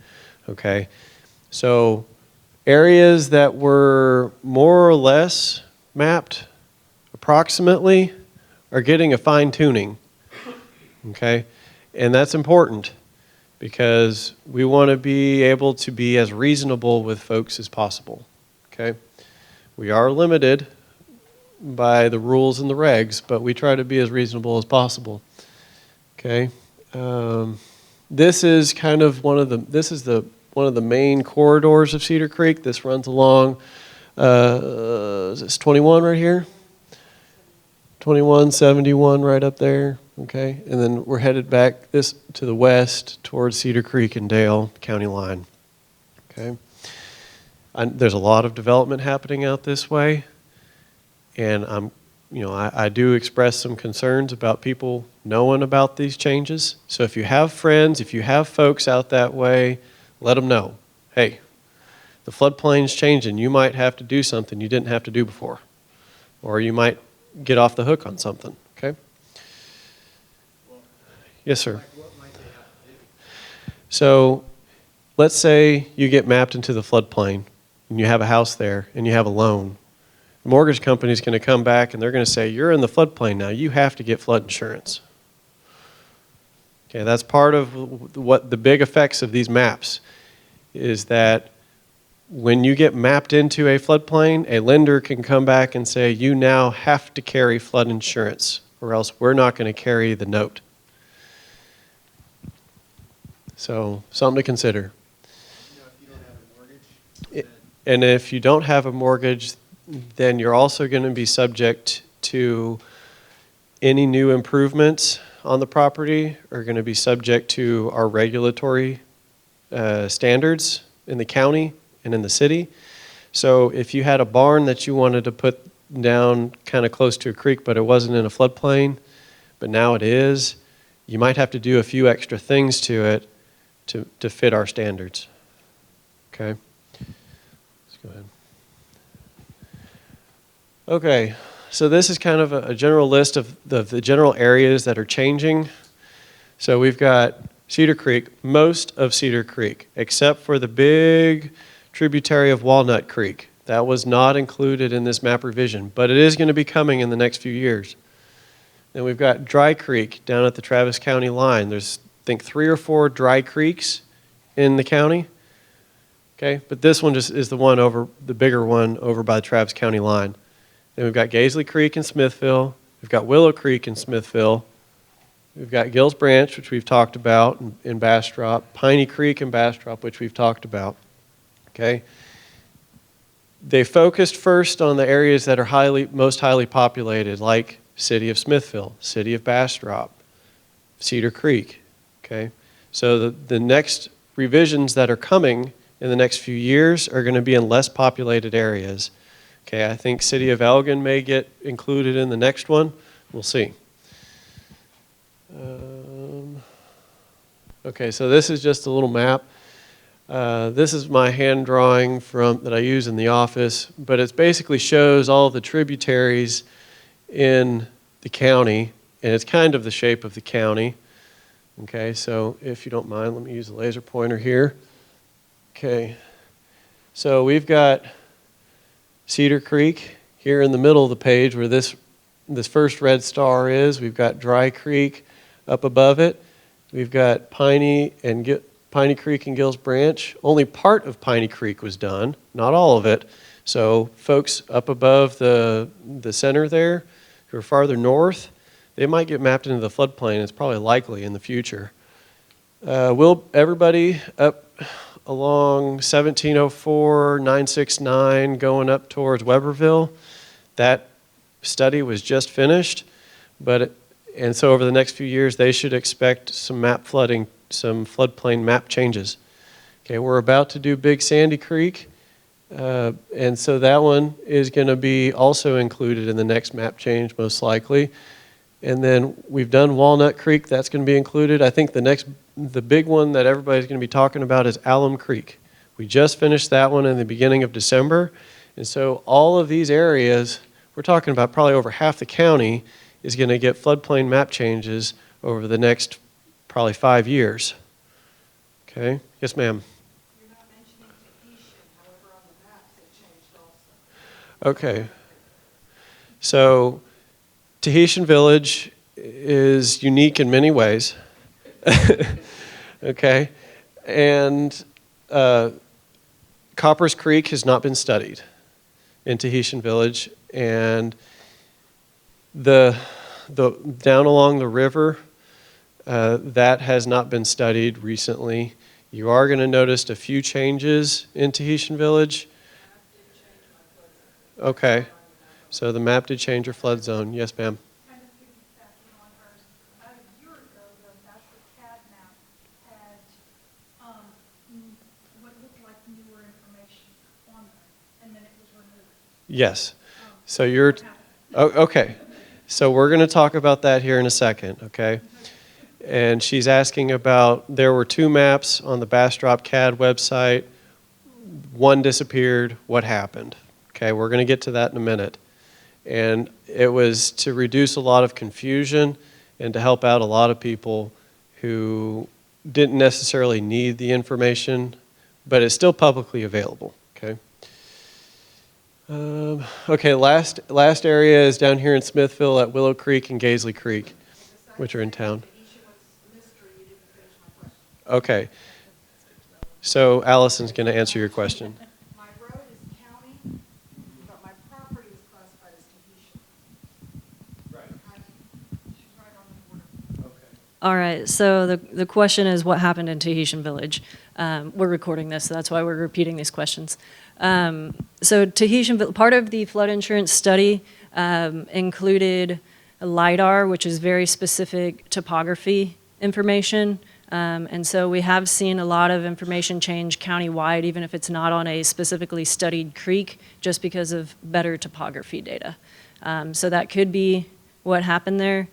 okay? So areas that were more or less mapped approximately are getting a fine tuning, okay? And that's important because we want to be able to be as reasonable with folks as possible, okay? We are limited by the rules and the regs, but we try to be as reasonable as possible, okay? This is kind of one of the main corridors of Cedar Creek. This runs along, is this 21 right here? 21, 71 right up there, okay? And then we're headed back this to the west towards Cedar Creek and Dale County line, okay? There's a lot of development happening out this way, and I do express some concerns about people knowing about these changes. So if you have friends, if you have folks out that way, let them know. Hey, the floodplain's changing. You might have to do something you didn't have to do before. Or you might get off the hook on something, okay? Yes, sir. What might they have to do? So let's say you get mapped into the floodplain and you have a house there and you have a loan. The mortgage company's going to come back and they're going to say, you're in the floodplain now. You have to get flood insurance. Okay, that's part of what the big effects of these maps is that when you get mapped into a floodplain, a lender can come back and say, you now have to carry flood insurance or else we're not going to carry the note. So something to consider. You know, if you don't have a mortgage, And if you don't have a mortgage, then you're also going to be subject to any new improvements on the property are going to be subject to our regulatory standards in the county and in the city. So if you had a barn that you wanted to put down kind of close to a creek, but it wasn't in a floodplain, but now it is, you might have to do a few extra things to it to fit our standards. Okay? Let's go ahead. Okay, so this is kind of a general list of the general areas that are changing. So we've got Cedar Creek, most of Cedar Creek, except for the big tributary of Walnut Creek. That was not included in this map revision, but it is going to be coming in the next few years. Then we've got Dry Creek down at the Travis County line. There's, I think, 3 or 4 dry creeks in the county. Okay, but this one just is the one over, the bigger one over by the Travis County line. Then we've got Gaisley Creek in Smithville. We've got Willow Creek in Smithville. We've got Gills Branch, which we've talked about in Bastrop. Piney Creek in Bastrop, which we've talked about. Okay. They focused first on the areas that are most highly populated, like City of Smithville, City of Bastrop, Cedar Creek. Okay. So the next revisions that are coming in the next few years are going to be in less populated areas. Okay, I think City of Elgin may get included in the next one. We'll see. Okay, so this is just a little map. This is my hand drawing that I use in the office, but it basically shows all the tributaries in the county, and it's kind of the shape of the county. Okay, so if you don't mind, let me use the laser pointer here. Okay, so we've got Cedar Creek here in the middle of the page where this first red star is. We've got Dry Creek up above it. We've got Piney Creek and Gills Branch. Only part of Piney Creek was done, not all of it. So folks up above the center there who are farther north, they might get mapped into the floodplain. It's probably likely in the future. Everybody up along 1704, 969, going up towards Weberville, that study was just finished, and so over the next few years, they should expect some floodplain map changes. Okay, we're about to do Big Sandy Creek, and so that one is going to be also included in the next map change, most likely. And then we've done Walnut Creek, that's going to be included. I think the big one that everybody's going to be talking about is Alum Creek. We just finished that one in the beginning of December. And so all of these areas, we're talking about probably over half the county is going to get floodplain map changes over the next probably 5 years. Okay? Yes, ma'am. You're not mentioning Tahitian, however, on the maps it changed also. Okay. So Tahitian Village is unique in many ways. Okay, and Coppers Creek has not been studied in Tahitian Village, and the down along the river, that has not been studied recently. You are going to notice a few changes in Tahitian Village. Okay, so the map did change your flood zone. Yes, ma'am. Kind of piggybacking on hers, about a year ago, the Bastrop CAD map had, what looked like newer information on there, and then it was removed. Yes. So you're, What happened? oh, okay. So we're going to talk about that here in a second, okay? And she's asking about, there were 2 maps on the Bastrop CAD website. One disappeared. What happened? Okay, we're going to get to that in a minute. And it was to reduce a lot of confusion and to help out a lot of people who didn't necessarily need the information, but it's still publicly available, okay? Okay, last area is down here in Smithville at Willow Creek and Gaisley Creek, which are in town. Tahitian was mystery, you didn't finish my question. Okay. So Allison's going to answer your question. My road is county, but my property is classified as Tahitian. Right. She's right on the border. Okay. All right, so the question is what happened in Tahitian Village. We're recording this, so that's why we're repeating these questions. So part of the flood insurance study included LIDAR, which is very specific topography information. And so we have seen a lot of information change countywide, even if it's not on a specifically studied creek, just because of better topography data. So that could be what happened there.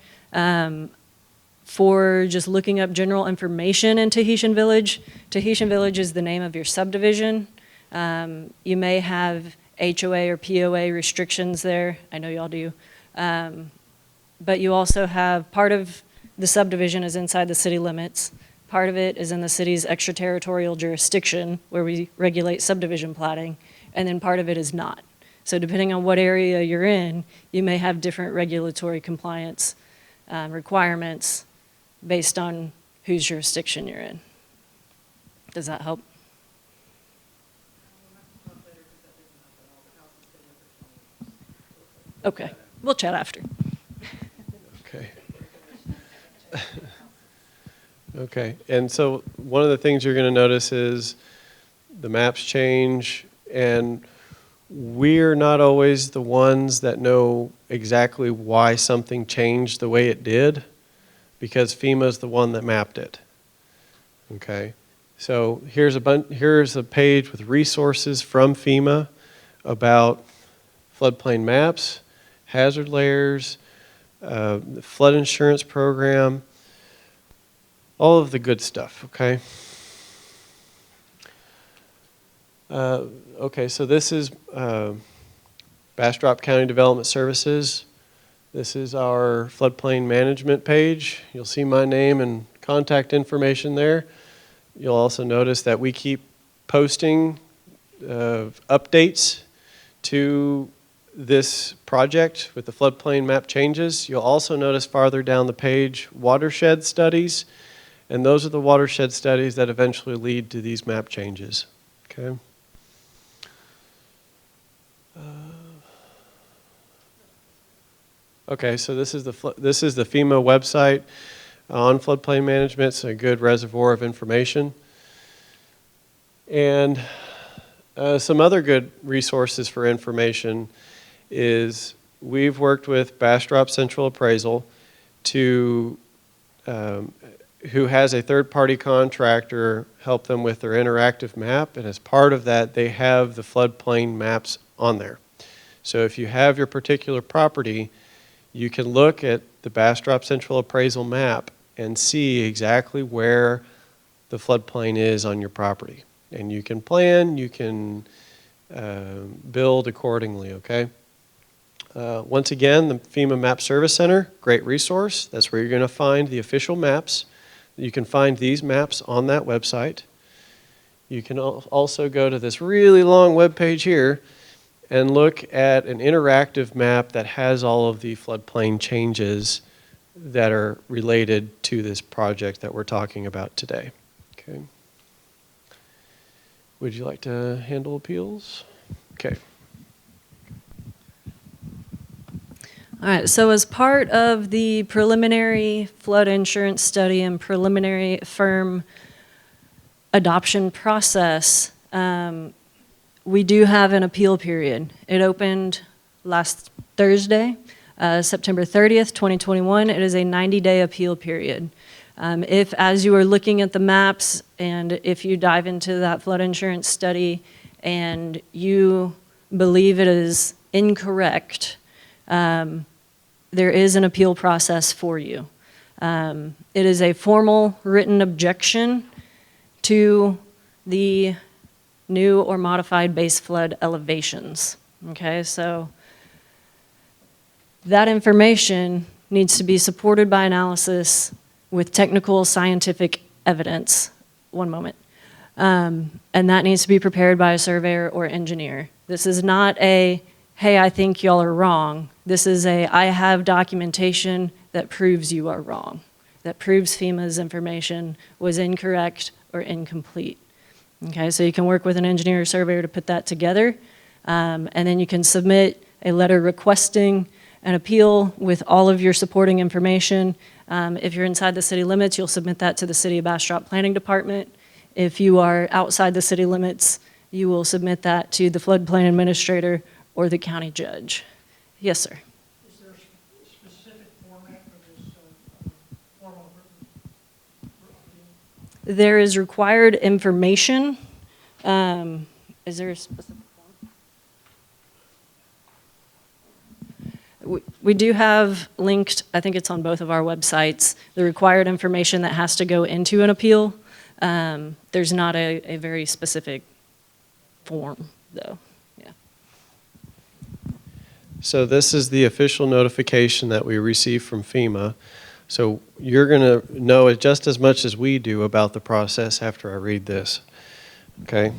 For just looking up general information in Tahitian Village is the name of your subdivision. You may have HOA or POA restrictions there. I know y'all do. But you also have part of the subdivision is inside the city limits. Part of it is in the city's extraterritorial jurisdiction where we regulate subdivision platting, and then part of it is not. So depending on what area you're in, you may have different regulatory compliance requirements based on whose jurisdiction you're in. Does that help? Okay, we'll chat after. Okay. Okay, and so one of the things you're going to notice is the maps change, and we're not always the ones that know exactly why something changed the way it did, because FEMA's the one that mapped it. Okay, so here's a page with resources from FEMA about floodplain maps, hazard layers, the flood insurance program, all of the good stuff, okay? Okay, so this is Bastrop County Development Services. This is our floodplain management page. You'll see my name and contact information there. You'll also notice that we keep posting updates to this project with the floodplain map changes. You'll also notice farther down the page watershed studies, and those are the watershed studies that eventually lead to these map changes. Okay. Okay, so this is the FEMA website on floodplain management. It's a good reservoir of information. And some other good resources for information is we've worked with Bastrop Central Appraisal to who has a third-party contractor help them with their interactive map, and as part of that, they have the floodplain maps on there. So if you have your particular property, you can look at the Bastrop Central Appraisal map and see exactly where the floodplain is on your property. And you can plan, you can build accordingly, okay? Once again, the FEMA Map Service Center, great resource. That's where you're going to find the official maps. You can find these maps on that website. You can also go to this really long web page here and look at an interactive map that has all of the floodplain changes that are related to this project that we're talking about today. Okay. Would you like to handle appeals? Okay. All right, so as part of the preliminary flood insurance study and preliminary firm adoption process, we do have an appeal period. It opened last Thursday, September 30th, 2021. It is a 90-day appeal period. If, as you are looking at the maps, and if you dive into that flood insurance study and you believe it is incorrect, there is an appeal process for you. It is a formal written objection to the new or modified base flood elevations. Okay, so that information needs to be supported by analysis with technical scientific evidence. One moment. And that needs to be prepared by a surveyor or engineer. This is not a, hey, I think y'all are wrong. This is a, I have documentation that proves you are wrong, that proves FEMA's information was incorrect or incomplete. Okay, so you can work with an engineer or surveyor to put that together, and then you can submit a letter requesting an appeal with all of your supporting information. If you're inside the city limits, you'll submit that to the City of Bastrop Planning Department. If you are outside the city limits, you will submit that to the Floodplain Administrator or the County Judge. Yes, sir. Is there a specific format for this formal written appeal? There is required information. Is there a specific form? We do have linked, I think it's on both of our websites, the required information that has to go into an appeal. There's not a very specific form, though. Yeah. So this is the official notification that we received from FEMA. So you're going to know it just as much as we do about the process after I read this. Okay.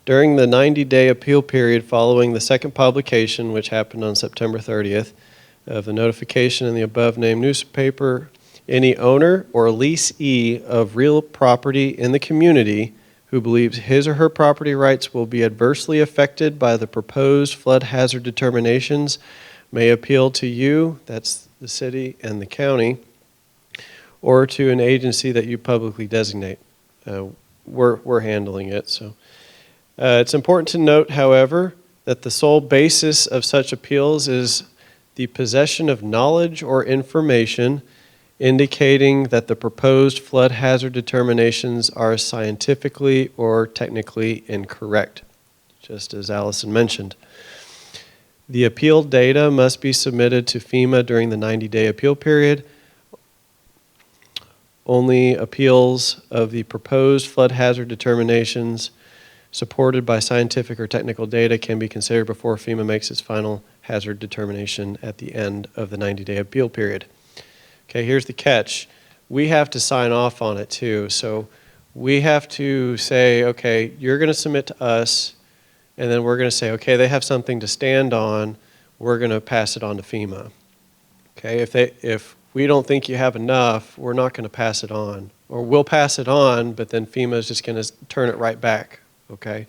During the 90-day appeal period following the second publication, which happened on September 30th, of the notification in the above-named newspaper, any owner or leasee of real property in the community who believes his or her property rights will be adversely affected by the proposed flood hazard determinations may appeal to you, that's the city and the county, or to an agency that you publicly designate. We're handling it. So it's important to note, however, that the sole basis of such appeals is the possession of knowledge or information indicating that the proposed flood hazard determinations are scientifically or technically incorrect, just as Allison mentioned. The appeal data must be submitted to FEMA during the 90-day appeal period. Only appeals of the proposed flood hazard determinations supported by scientific or technical data can be considered before FEMA makes its final hazard determination at the end of the 90-day appeal period. Okay, here's the catch. We have to sign off on it too. So we have to say, okay, you're going to submit to us, and then we're going to say, okay, they have something to stand on. We're going to pass it on to FEMA. Okay, if we don't think you have enough, we're not going to pass it on. Or we'll pass it on, but then FEMA is just going to turn it right back. Okay,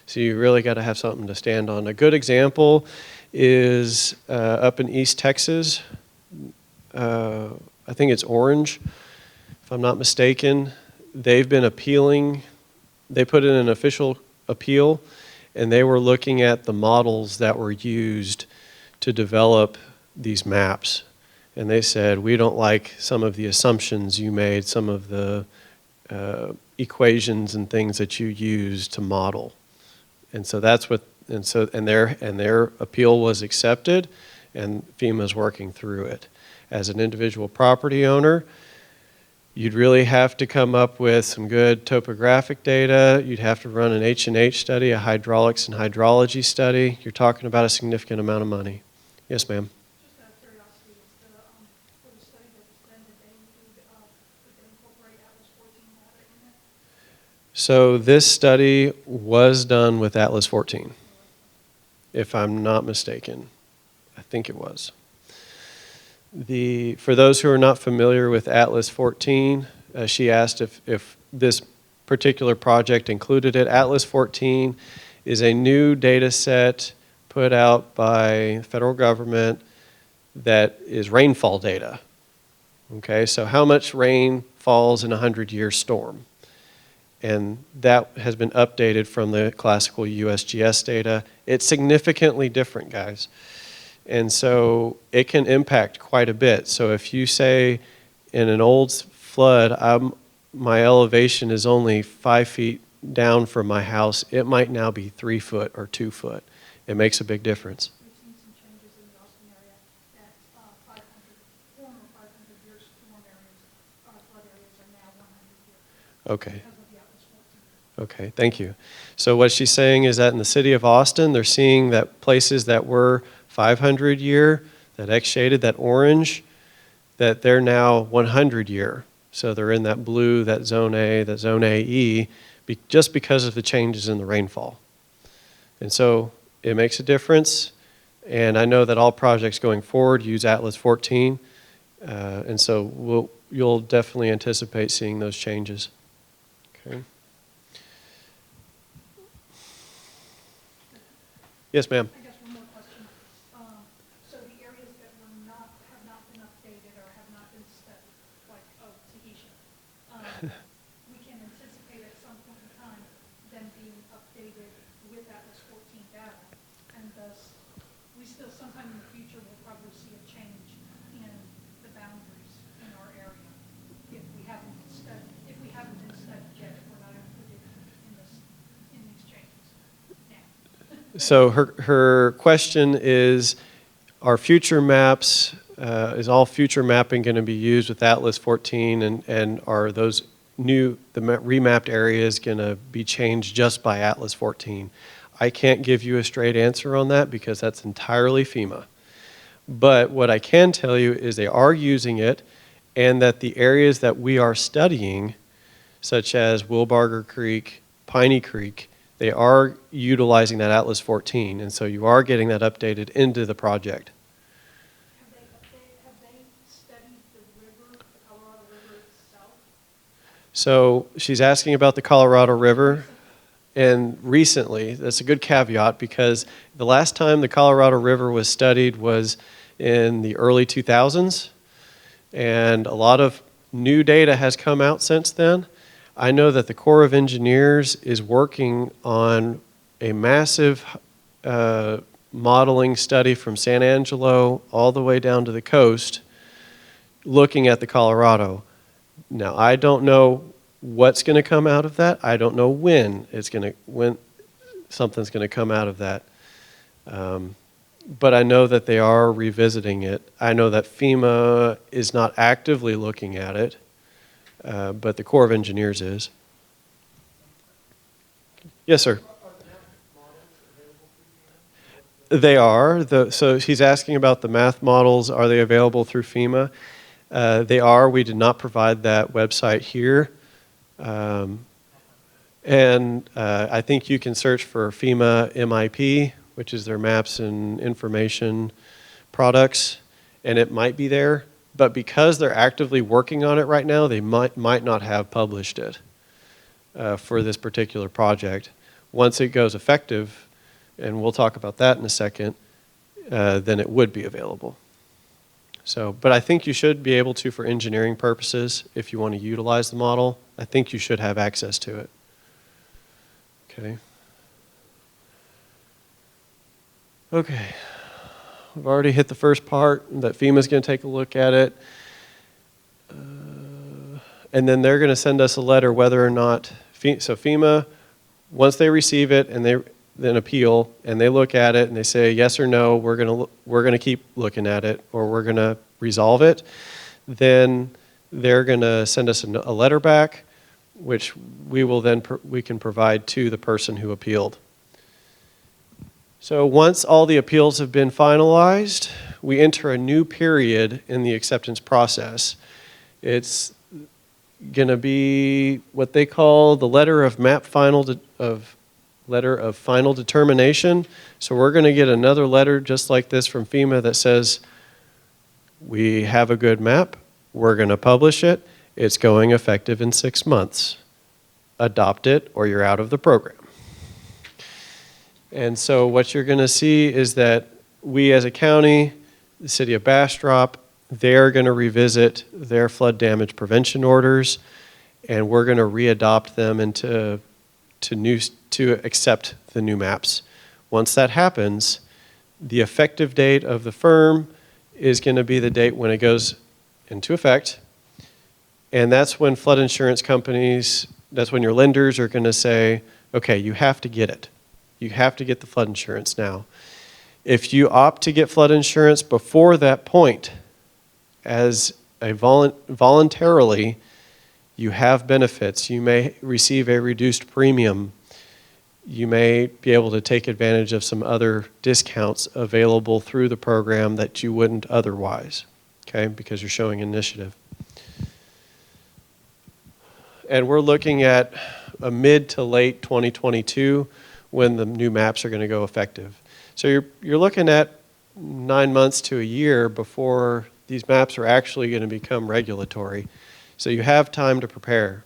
so you really got to have something to stand on. A good example is up in East Texas. I think it's Orange, if I'm not mistaken. They've been appealing. They put in an official appeal, and they were looking at the models that were used to develop these maps. And they said, we don't like some of the assumptions you made, some of the equations and things that you used to model. And so that's what, and their appeal was accepted, and FEMA's working through it. As an individual property owner, you'd really have to come up with some good topographic data. You'd have to run an H&H study, a hydraulics and hydrology study. You're talking about a significant amount of money. Yes, ma'am. Just out of curiosity, for the study that was done, did they incorporate Atlas 14 data in it? So this study was done with Atlas 14, if I'm not mistaken. I think it was. For those who are not familiar with Atlas 14, she asked if this particular project included it. Atlas 14 is a new data set put out by the federal government that is rainfall data. Okay, so how much rain falls in a 100-year storm. And that has been updated from the classical USGS data. It's significantly different, guys. And so it can impact quite a bit. So if you say in an old flood, my elevation is only 5 feet down from my house, it might now be 3 foot or 2 foot. It makes a big difference. We've seen some changes in the Austin area that 500, former 500-year storm areas, flood areas are now 100 years. Okay. Because of the Atlas 14. Okay, thank you. So what she's saying is that in the city of Austin, they're seeing that places that were 500 year, that X-shaded, that orange, that they're now 100 year. So they're in that blue, that zone A, that zone AE, just because of the changes in the rainfall. And so it makes a difference. And I know that all projects going forward use Atlas 14. And so you'll definitely anticipate seeing those changes. Okay. Yes, ma'am. I guess one more question. So the areas that have not been updated or have not been studied, like, Tahitian, we can anticipate at some point in time them being updated with Atlas 14 data, and thus we still sometime in the future will probably see a change in the boundaries in our area if we haven't been studied yet, if we're not included in these changes now. So her question is, are future maps, is all future mapping going to be used with Atlas 14, and are those the remapped areas going to be changed just by Atlas 14? I can't give you a straight answer on that because that's entirely FEMA. But what I can tell you is they are using it, and that the areas that we are studying, such as Wilbarger Creek, Piney Creek, they are utilizing that Atlas 14, and so you are getting that updated into the project. Have they studied the river, the Colorado River itself? So she's asking about the Colorado River, and recently, that's a good caveat because the last time the Colorado River was studied was in the early 2000s, and a lot of new data has come out since then. I know that the Corps of Engineers is working on a massive modeling study from San Angelo all the way down to the coast, looking at the Colorado. Now, I don't know what's going to come out of that. I don't know when something's going to come out of that. But I know that they are revisiting it. I know that FEMA is not actively looking at it. But the Corps of Engineers is. Yes, sir. They are. So he's asking about the math models. Are they available through FEMA? They are. We did not provide that website here. And I think you can search for FEMA MIP, which is their maps and information products, and it might be there. But because they're actively working on it right now, they might not have published it for this particular project. Once it goes effective, and we'll talk about that in a second, then it would be available. So, but I think you should be able to, for engineering purposes, if you want to utilize the model, I think you should have access to it. Okay. Okay. We've already hit the first part, that FEMA's going to take a look at it. And then they're going to send us a letter whether or not, so FEMA, once they receive it and they then appeal and they look at it and they say yes or no, we're going to keep looking at it or we're going to resolve it, then they're going to send us a letter back, which we can provide to the person who appealed. So once all the appeals have been finalized, we enter a new period in the acceptance process. It's going to be what they call the letter of final determination. So we're going to get another letter just like this from FEMA that says we have a good map, we're going to publish it, it's going effective in 6 months. Adopt it or you're out of the program. And so what you're going to see is that we as a county, the city of Bastrop, they're going to revisit their flood damage prevention orders, and we're going to readopt them into to accept the new maps. Once that happens, the effective date of the firm is going to be the date when it goes into effect, and that's when flood insurance companies, that's when your lenders are going to say, okay, you have to get it. You have to get the flood insurance now. If you opt to get flood insurance before that point, as a voluntarily, you have benefits. You may receive a reduced premium. You may be able to take advantage of some other discounts available through the program that you wouldn't otherwise, okay, because you're showing initiative. And we're looking at a mid to late 2022 when the new maps are going to go effective. So you're looking at 9 months to a year before these maps are actually going to become regulatory. So you have time to prepare.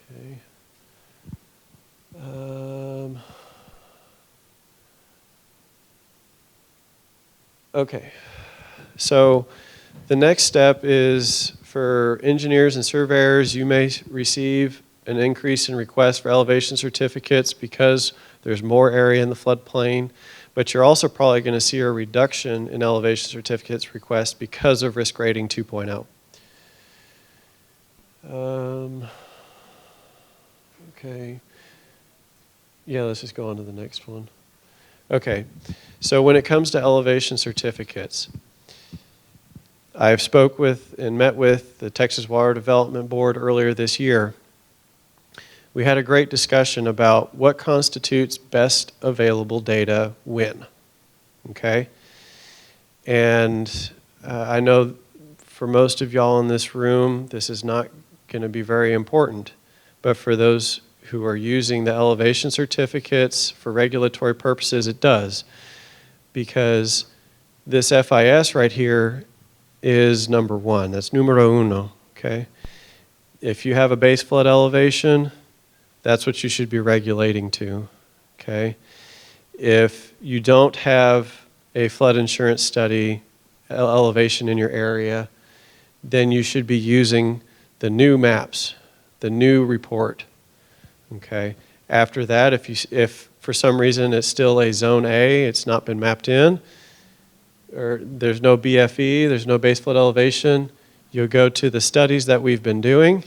Okay. Okay. So the next step is for engineers and surveyors, you may receive an increase in requests for elevation certificates because there's more area in the floodplain, but you're also probably going to see a reduction in elevation certificates requests because of risk rating 2.0. Okay. Yeah, let's just go on to the next one. Okay, so when it comes to elevation certificates, I've spoke with and met with the Texas Water Development Board earlier this year. We had a great discussion about what constitutes best available data when, okay? And I know for most of y'all in this room, this is not going to be very important, but for those who are using the elevation certificates for regulatory purposes, it does. Because this FIS right here is number one. That's numero uno, okay? If you have a base flood elevation, that's what you should be regulating to, okay? If you don't have a flood insurance study elevation in your area, then you should be using the new maps, the new report, okay? After that, if for some reason it's still a zone A, it's not been mapped in, or there's no BFE, there's no base flood elevation, you'll go to the studies that we've been doing.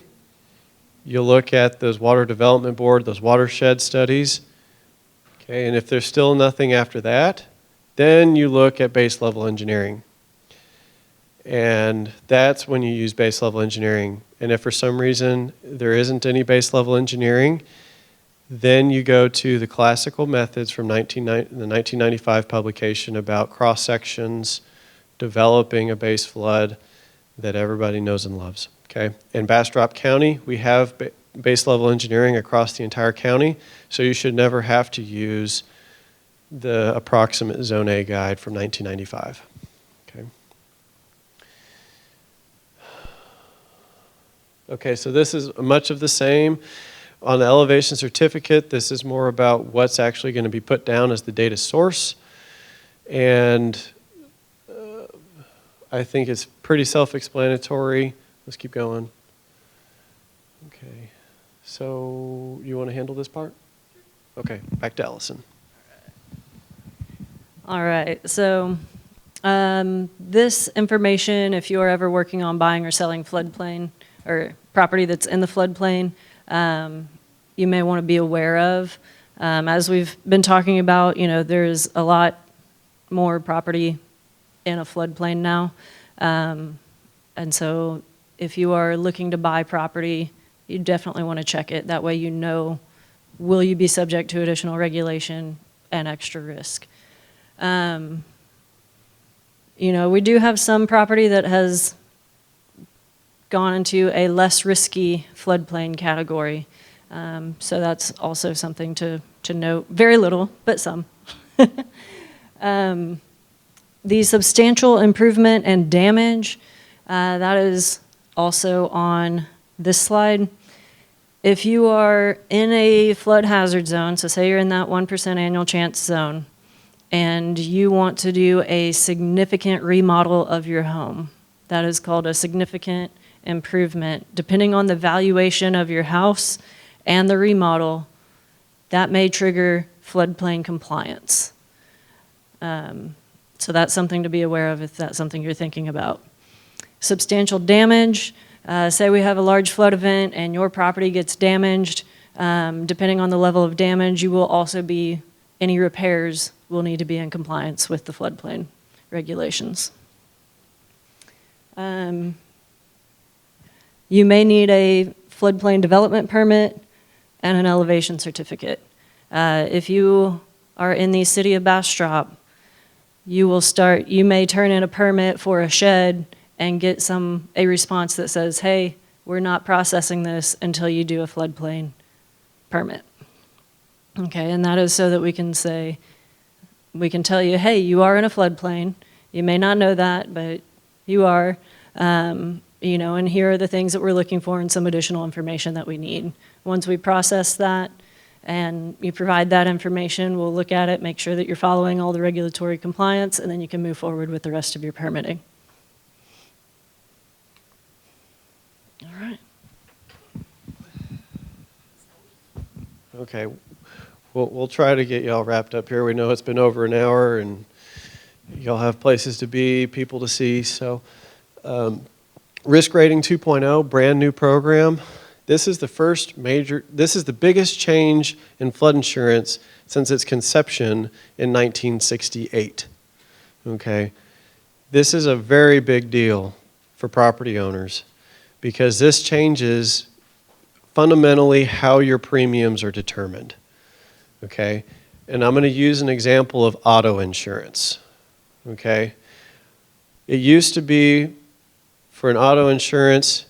You'll look at those Water Development Board, those watershed studies, okay? And if there's still nothing after that, then you look at base level engineering. And that's when you use base level engineering. And if for some reason there isn't any base level engineering, then you go to the classical methods from the 1995 publication about cross sections, developing a base flood that everybody knows and loves. Okay. In Bastrop County, we have base level engineering across the entire county, so you should never have to use the approximate Zone A guide from 1995. Okay. Okay, so this is much of the same. On the elevation certificate, this is more about what's actually going to be put down as the data source. And I think it's pretty self-explanatory. Let's keep going. Okay, so you want to handle this part? Okay, back to Allison. All right, so this information, if you are ever working on buying or selling floodplain or property that's in the floodplain, you may want to be aware of. As we've been talking about, you know, there's a lot more property in a floodplain now. And so if you are looking to buy property, you definitely want to check it. That way you know, will you be subject to additional regulation and extra risk? You know, we do have some property that has gone into a less risky floodplain category. So that's also something to note. Very little, but some. The substantial improvement and damage, that is also on this slide. If you are in a flood hazard zone, so say you're in that 1% annual chance zone, and you want to do a significant remodel of your home, that is called a significant improvement. Depending on the valuation of your house and the remodel, that may trigger floodplain compliance. So that's something to be aware of if that's something you're thinking about. Substantial damage, say we have a large flood event and your property gets damaged. Depending on the level of damage, you will also be, any repairs will need to be in compliance with the floodplain regulations. You may need a floodplain development permit and an elevation certificate. If you are in the city of Bastrop, you may turn in a permit for a shed and get a response that says, hey, we're not processing this until you do a floodplain permit. Okay, and that is so that we can tell you, hey, you are in a floodplain. You may not know that, but you are. And here are the things that we're looking for and some additional information that we need. Once we process that and you provide that information, we'll look at it, make sure that you're following all the regulatory compliance, and then you can move forward with the rest of your permitting. All right. Okay, we'll try to get y'all wrapped up here. We know it's been over an hour, and y'all have places to be, people to see. So, Risk Rating 2.0, brand new program. This is the biggest change in flood insurance since its conception in 1968. Okay, this is a very big deal for property owners because this changes fundamentally how your premiums are determined. Okay, and I'm going to use an example of auto insurance. Okay, it used to be for an auto insurance,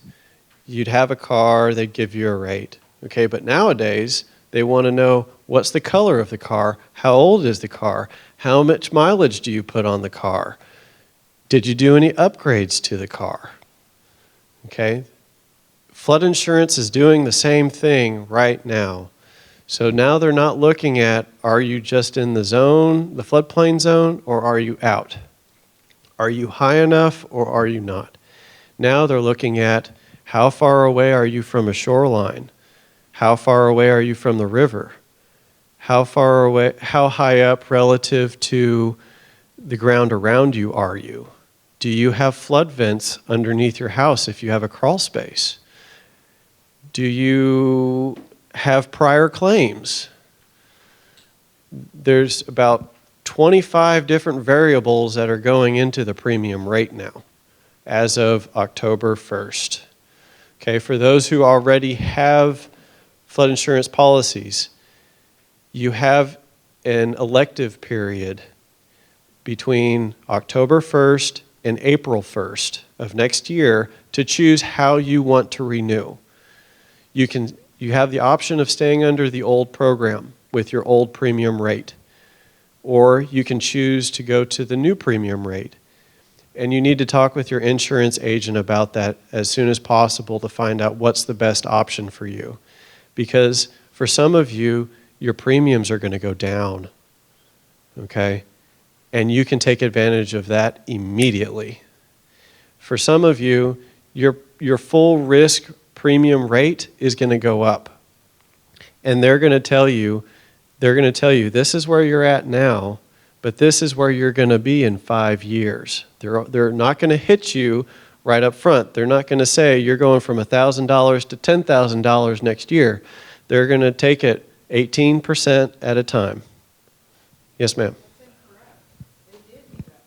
you'd have a car, they'd give you a rate. Okay, but nowadays, they want to know what's the color of the car, how old is the car, how much mileage do you put on the car, did you do any upgrades to the car? Okay, flood insurance is doing the same thing right now. So now they're not looking at, are you just in the zone, the floodplain zone, or are you out? Are you high enough or are you not? Now they're looking at how far away are you from a shoreline? How far away are you from the river? How far away, how high up relative to the ground around you are you? Do you have flood vents underneath your house if you have a crawl space? Do you have prior claims? There's about 25 different variables that are going into the premium rate now as of October 1st. Okay, for those who already have flood insurance policies, you have an elective period between October 1st and April 1st of next year to choose how you want to renew. You have the option of staying under the old program with your old premium rate, or you can choose to go to the new premium rate. And you need to talk with your insurance agent about that as soon as possible to find out what's the best option for you. Because for some of you, your premiums are going to go down, okay? And you can take advantage of that immediately. For some of you, your full risk premium rate is going to go up. And they're going to tell you, this is where you're at now, but this is where you're going to be in 5 years. They're not going to hit you right up front. They're not going to say you're going from $1,000 to $10,000 next year. They're going to take it 18% at a time. Yes, ma'am. That's incorrect. They did do that.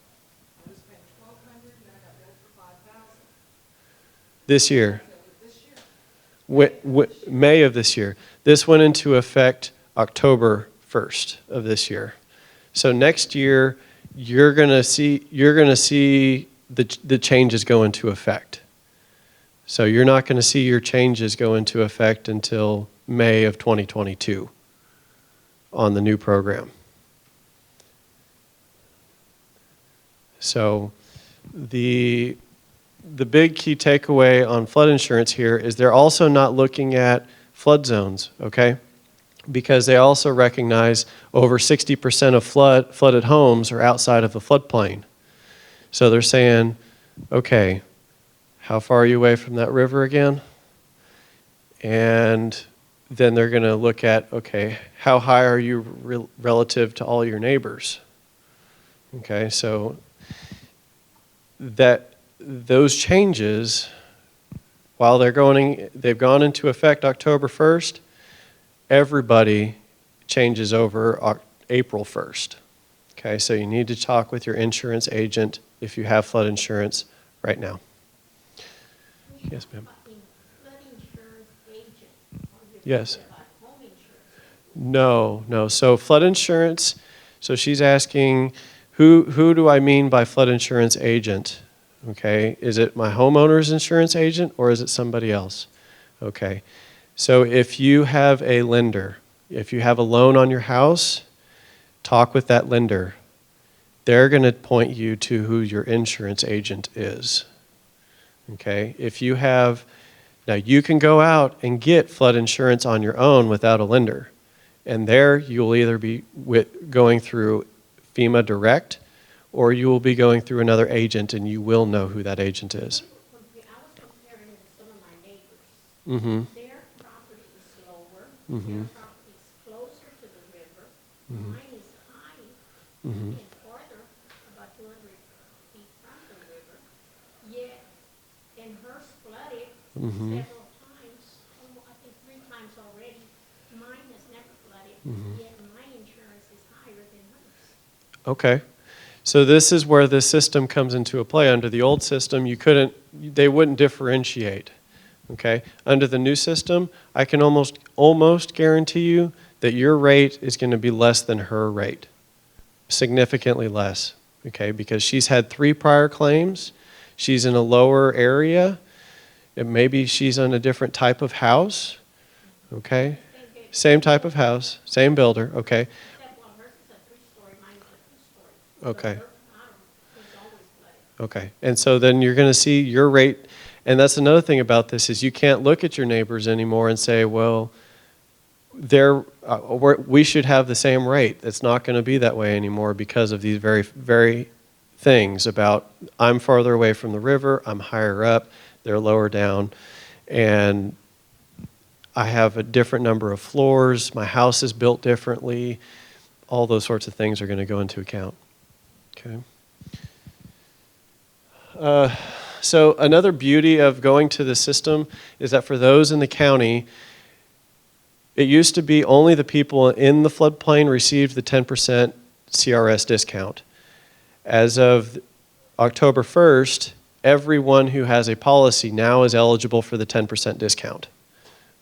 I was paying $1,200 and I got billed for $5,000. This year. This year. May of this year. This went into effect October 1st of this year. So next year, you're going to see the changes go into effect. So you're not going to see your changes go into effect until May of 2022 on the new program. So the big key takeaway on flood insurance here is they're also not looking at flood zones, okay? Because they also recognize over 60% of flooded homes are outside of the floodplain. So they're saying, okay, how far are you away from that river again? And then they're going to look at, okay, how high are you relative to all your neighbors? Okay, so those changes, while they've gone into effect October 1st, everybody changes over April 1st. Okay, so you need to talk with your insurance agent if you have flood insurance right now. Yes, ma'am. Flood insurance agent, or you're Yes. talking about home insurance? No. So flood insurance, so she's asking, who do I mean by flood insurance agent? Okay, is it my homeowner's insurance agent or is it somebody else? Okay, so if you have a lender, if you have a loan on your house, talk with that lender. They're going to point you to who your insurance agent is. Okay, if you have, now you can go out and get flood insurance on your own without a lender. And there you'll either be going through FEMA direct or you will be going through another agent and you will know who that agent is. I was comparing with some of my neighbors. Mm-hmm. Their property is lower, Mhm. their property is closer to the river. Mhm. Mine is high Mhm. and farther, about 200 feet from the river. Yet, and hers flooded Mhm. several times, I think 3 times already. Mine has never flooded, Mhm. yet my insurance is higher than hers. Okay. So this is where this system comes into a play. Under the old system, they wouldn't differentiate. Okay? Under the new system, I can almost guarantee you that your rate is going to be less than her rate. Significantly less. Okay? Because she's had 3 prior claims. She's in a lower area. And maybe she's on a different type of house. Okay? Same type of house, same builder. Okay? Except, well, hers is a 3-story, mine is a 2-story. Okay. But her bottom is always flooded. Okay, and so then you're going to see your rate, and that's another thing about this is you can't look at your neighbors anymore and say, well, we should have the same rate. It's not going to be that way anymore because of these very, very things about I'm farther away from the river, I'm higher up, they're lower down, and I have a different number of floors, my house is built differently, all those sorts of things are going to go into account. Okay. So another beauty of going to the system is that for those in the county, it used to be only the people in the floodplain received the 10% CRS discount. As of October 1st, everyone who has a policy now is eligible for the 10% discount.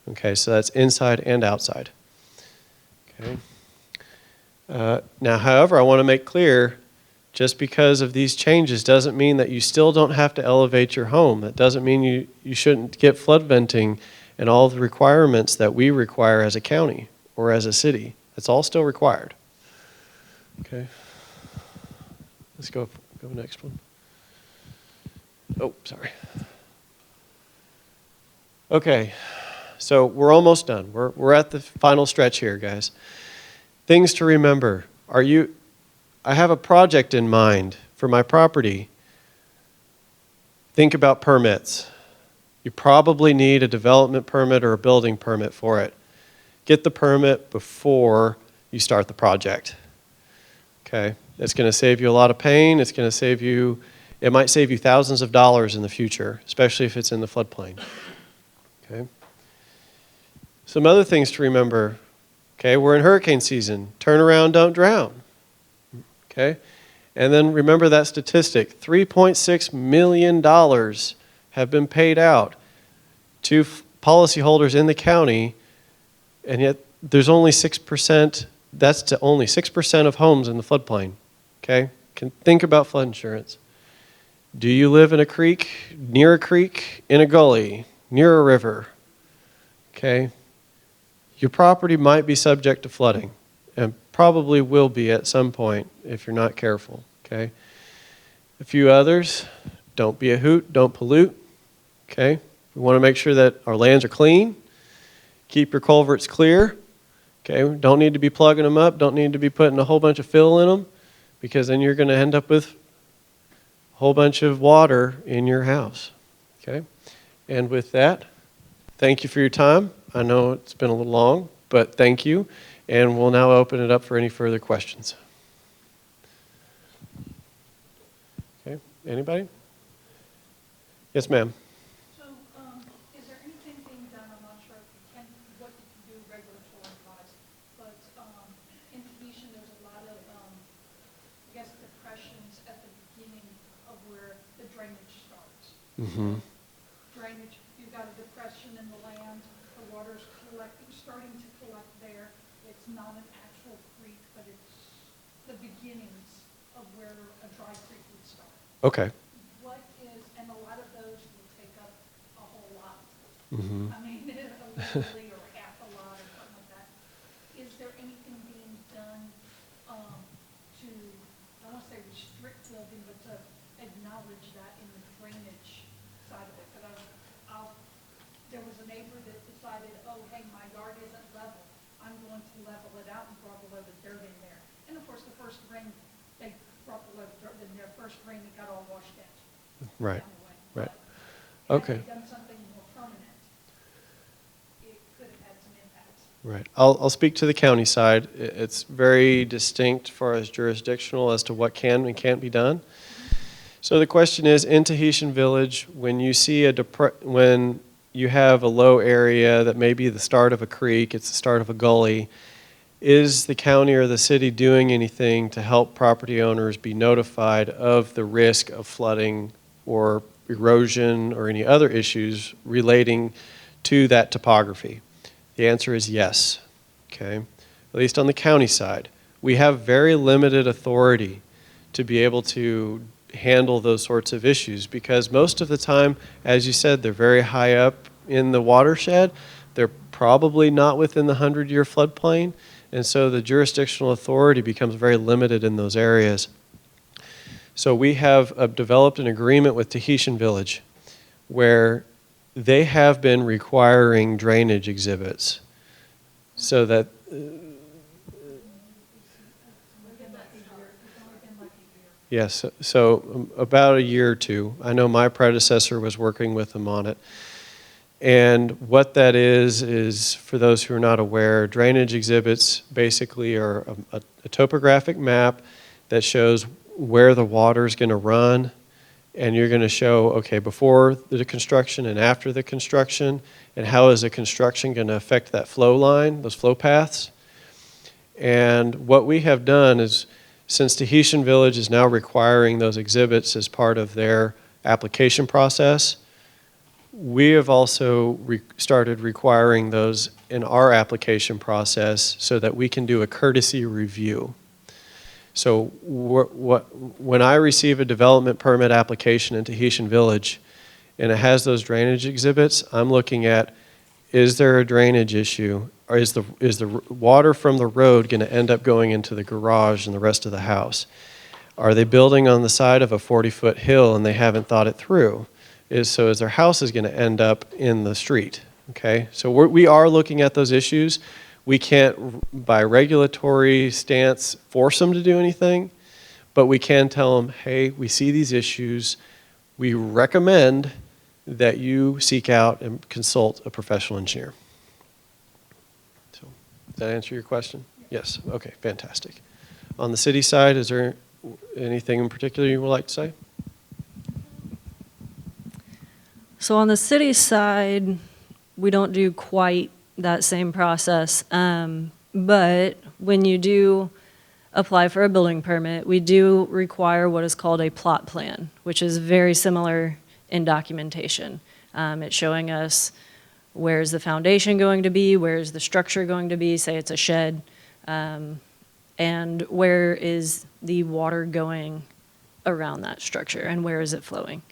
Okay, so that's inside and outside. Okay. Now, however, I want to make clear, just because of these changes doesn't mean that you still don't have to elevate your home. That doesn't mean you shouldn't get flood venting and all the requirements that we require as a county or as a city. That's all still required. Okay. Let's go next one. Oh, sorry. Okay, so we're almost done. We're at the final stretch here, guys. Things to remember. I have a project in mind for my property. Think about permits. You probably need a development permit or a building permit for it. Get the permit before you start the project. Okay? It's going to save you a lot of pain. It might save you thousands of dollars in the future, especially if it's in the floodplain. Okay? Some other things to remember. Okay, we're in hurricane season. Turn around, don't drown. Okay? And then remember that statistic. $3.6 million have been paid out to policyholders in the county, and yet there's only 6%, that's to only 6% of homes in the floodplain. Okay? Think about flood insurance. Do you live in a creek, near a creek, in a gully, near a river? Okay? Your property might be subject to flooding, and probably will be at some point if you're not careful, okay? A few others, don't be a hoot, don't pollute. Okay? We want to make sure that our lands are clean. Keep your culverts clear. Okay? We don't need to be plugging them up, don't need to be putting a whole bunch of fill in them, because then you're going to end up with a whole bunch of water in your house. Okay? And with that, thank you for your time. I know it's been a little long, but thank you. And we'll now open it up for any further questions. Okay, anybody? Yes, ma'am. So, is there anything being done, I'm not sure if you can, what you can do regulatory-wise, but, in Tahitian, there's a lot of, I guess, depressions at the beginning of where the drainage starts. Mm-hmm. Drainage, you've got a depression in the land, the water's collecting, starting to collect there. It's not an actual creek, but it's the beginnings of where a dry creek would start. Okay. What is, and a lot of those will take up a whole lot. Mm-hmm. I mean, literally, or half a lot, or something like that. Is there anything being done, to, I don't want to say restrict building, but to acknowledge that in the drainage side of it? Because there was a neighbor that decided, oh, hey, my yard isn't level. I'm going to level it out and drop a load of dirt in there. And of course, the first rain, they dropped a load of dirt in there. First rain, it got all washed out. Right. Down the way. Right. But Okay. Had they done something more permanent, it could have had some impact. Right. I'll speak to the county side. It's very distinct as far as jurisdictional as to what can and can't be done. So the question is, in Tahitian Village, when you see when you have a low area that may be the start of a creek, it's the start of a gully, is the county or the city doing anything to help property owners be notified of the risk of flooding or erosion or any other issues relating to that topography? The answer is yes, okay? At least on the county side. We have very limited authority to be able to handle those sorts of issues because most of the time, as you said, they're very high up in the watershed. They're probably not within the 100-year floodplain, and so the jurisdictional authority becomes very limited in those areas. So we have developed an agreement with Tahitian Village where they have been requiring drainage exhibits so that yes, so about a year or two. I know my predecessor was working with them on it. And what that is for those who are not aware, drainage exhibits basically are a topographic map that shows where the water is going to run. And you're going to show, okay, before the construction and after the construction, and how is the construction going to affect that flow line, those flow paths. And what we have done is, since Tahitian Village is now requiring those exhibits as part of their application process, we have also started requiring those in our application process so that we can do a courtesy review. So when I receive a development permit application in Tahitian Village and it has those drainage exhibits, I'm looking at, is there a drainage issue? Or is the water from the road going to end up going into the garage and the rest of the house? Are they building on the side of a 40-foot hill and they haven't thought it through? Is their house is going to end up in the street? Okay, so we are looking at those issues. We can't, by regulatory stance, force them to do anything, but we can tell them, hey, we see these issues. We recommend that you seek out and consult a professional engineer. So, does that answer your question? Yes. Okay, fantastic. On the city side, is there anything in particular you would like to say? So on the city side, we don't do quite that same process. But when you do apply for a building permit, we do require what is called a plot plan, which is very similar in documentation. It's showing us where's the foundation going to be, where's the structure going to be, say it's a shed, and where is the water going around that structure and where is it flowing.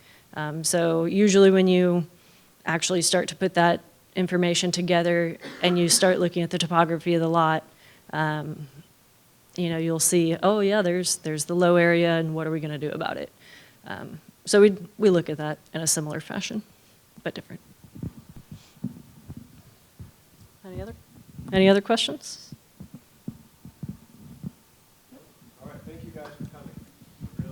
So usually when you actually start to put that information together and you start looking at the topography of the lot, you'll see, oh yeah, there's the low area and what are we going to do about it? So we look at that in a similar fashion, but different. Any other questions?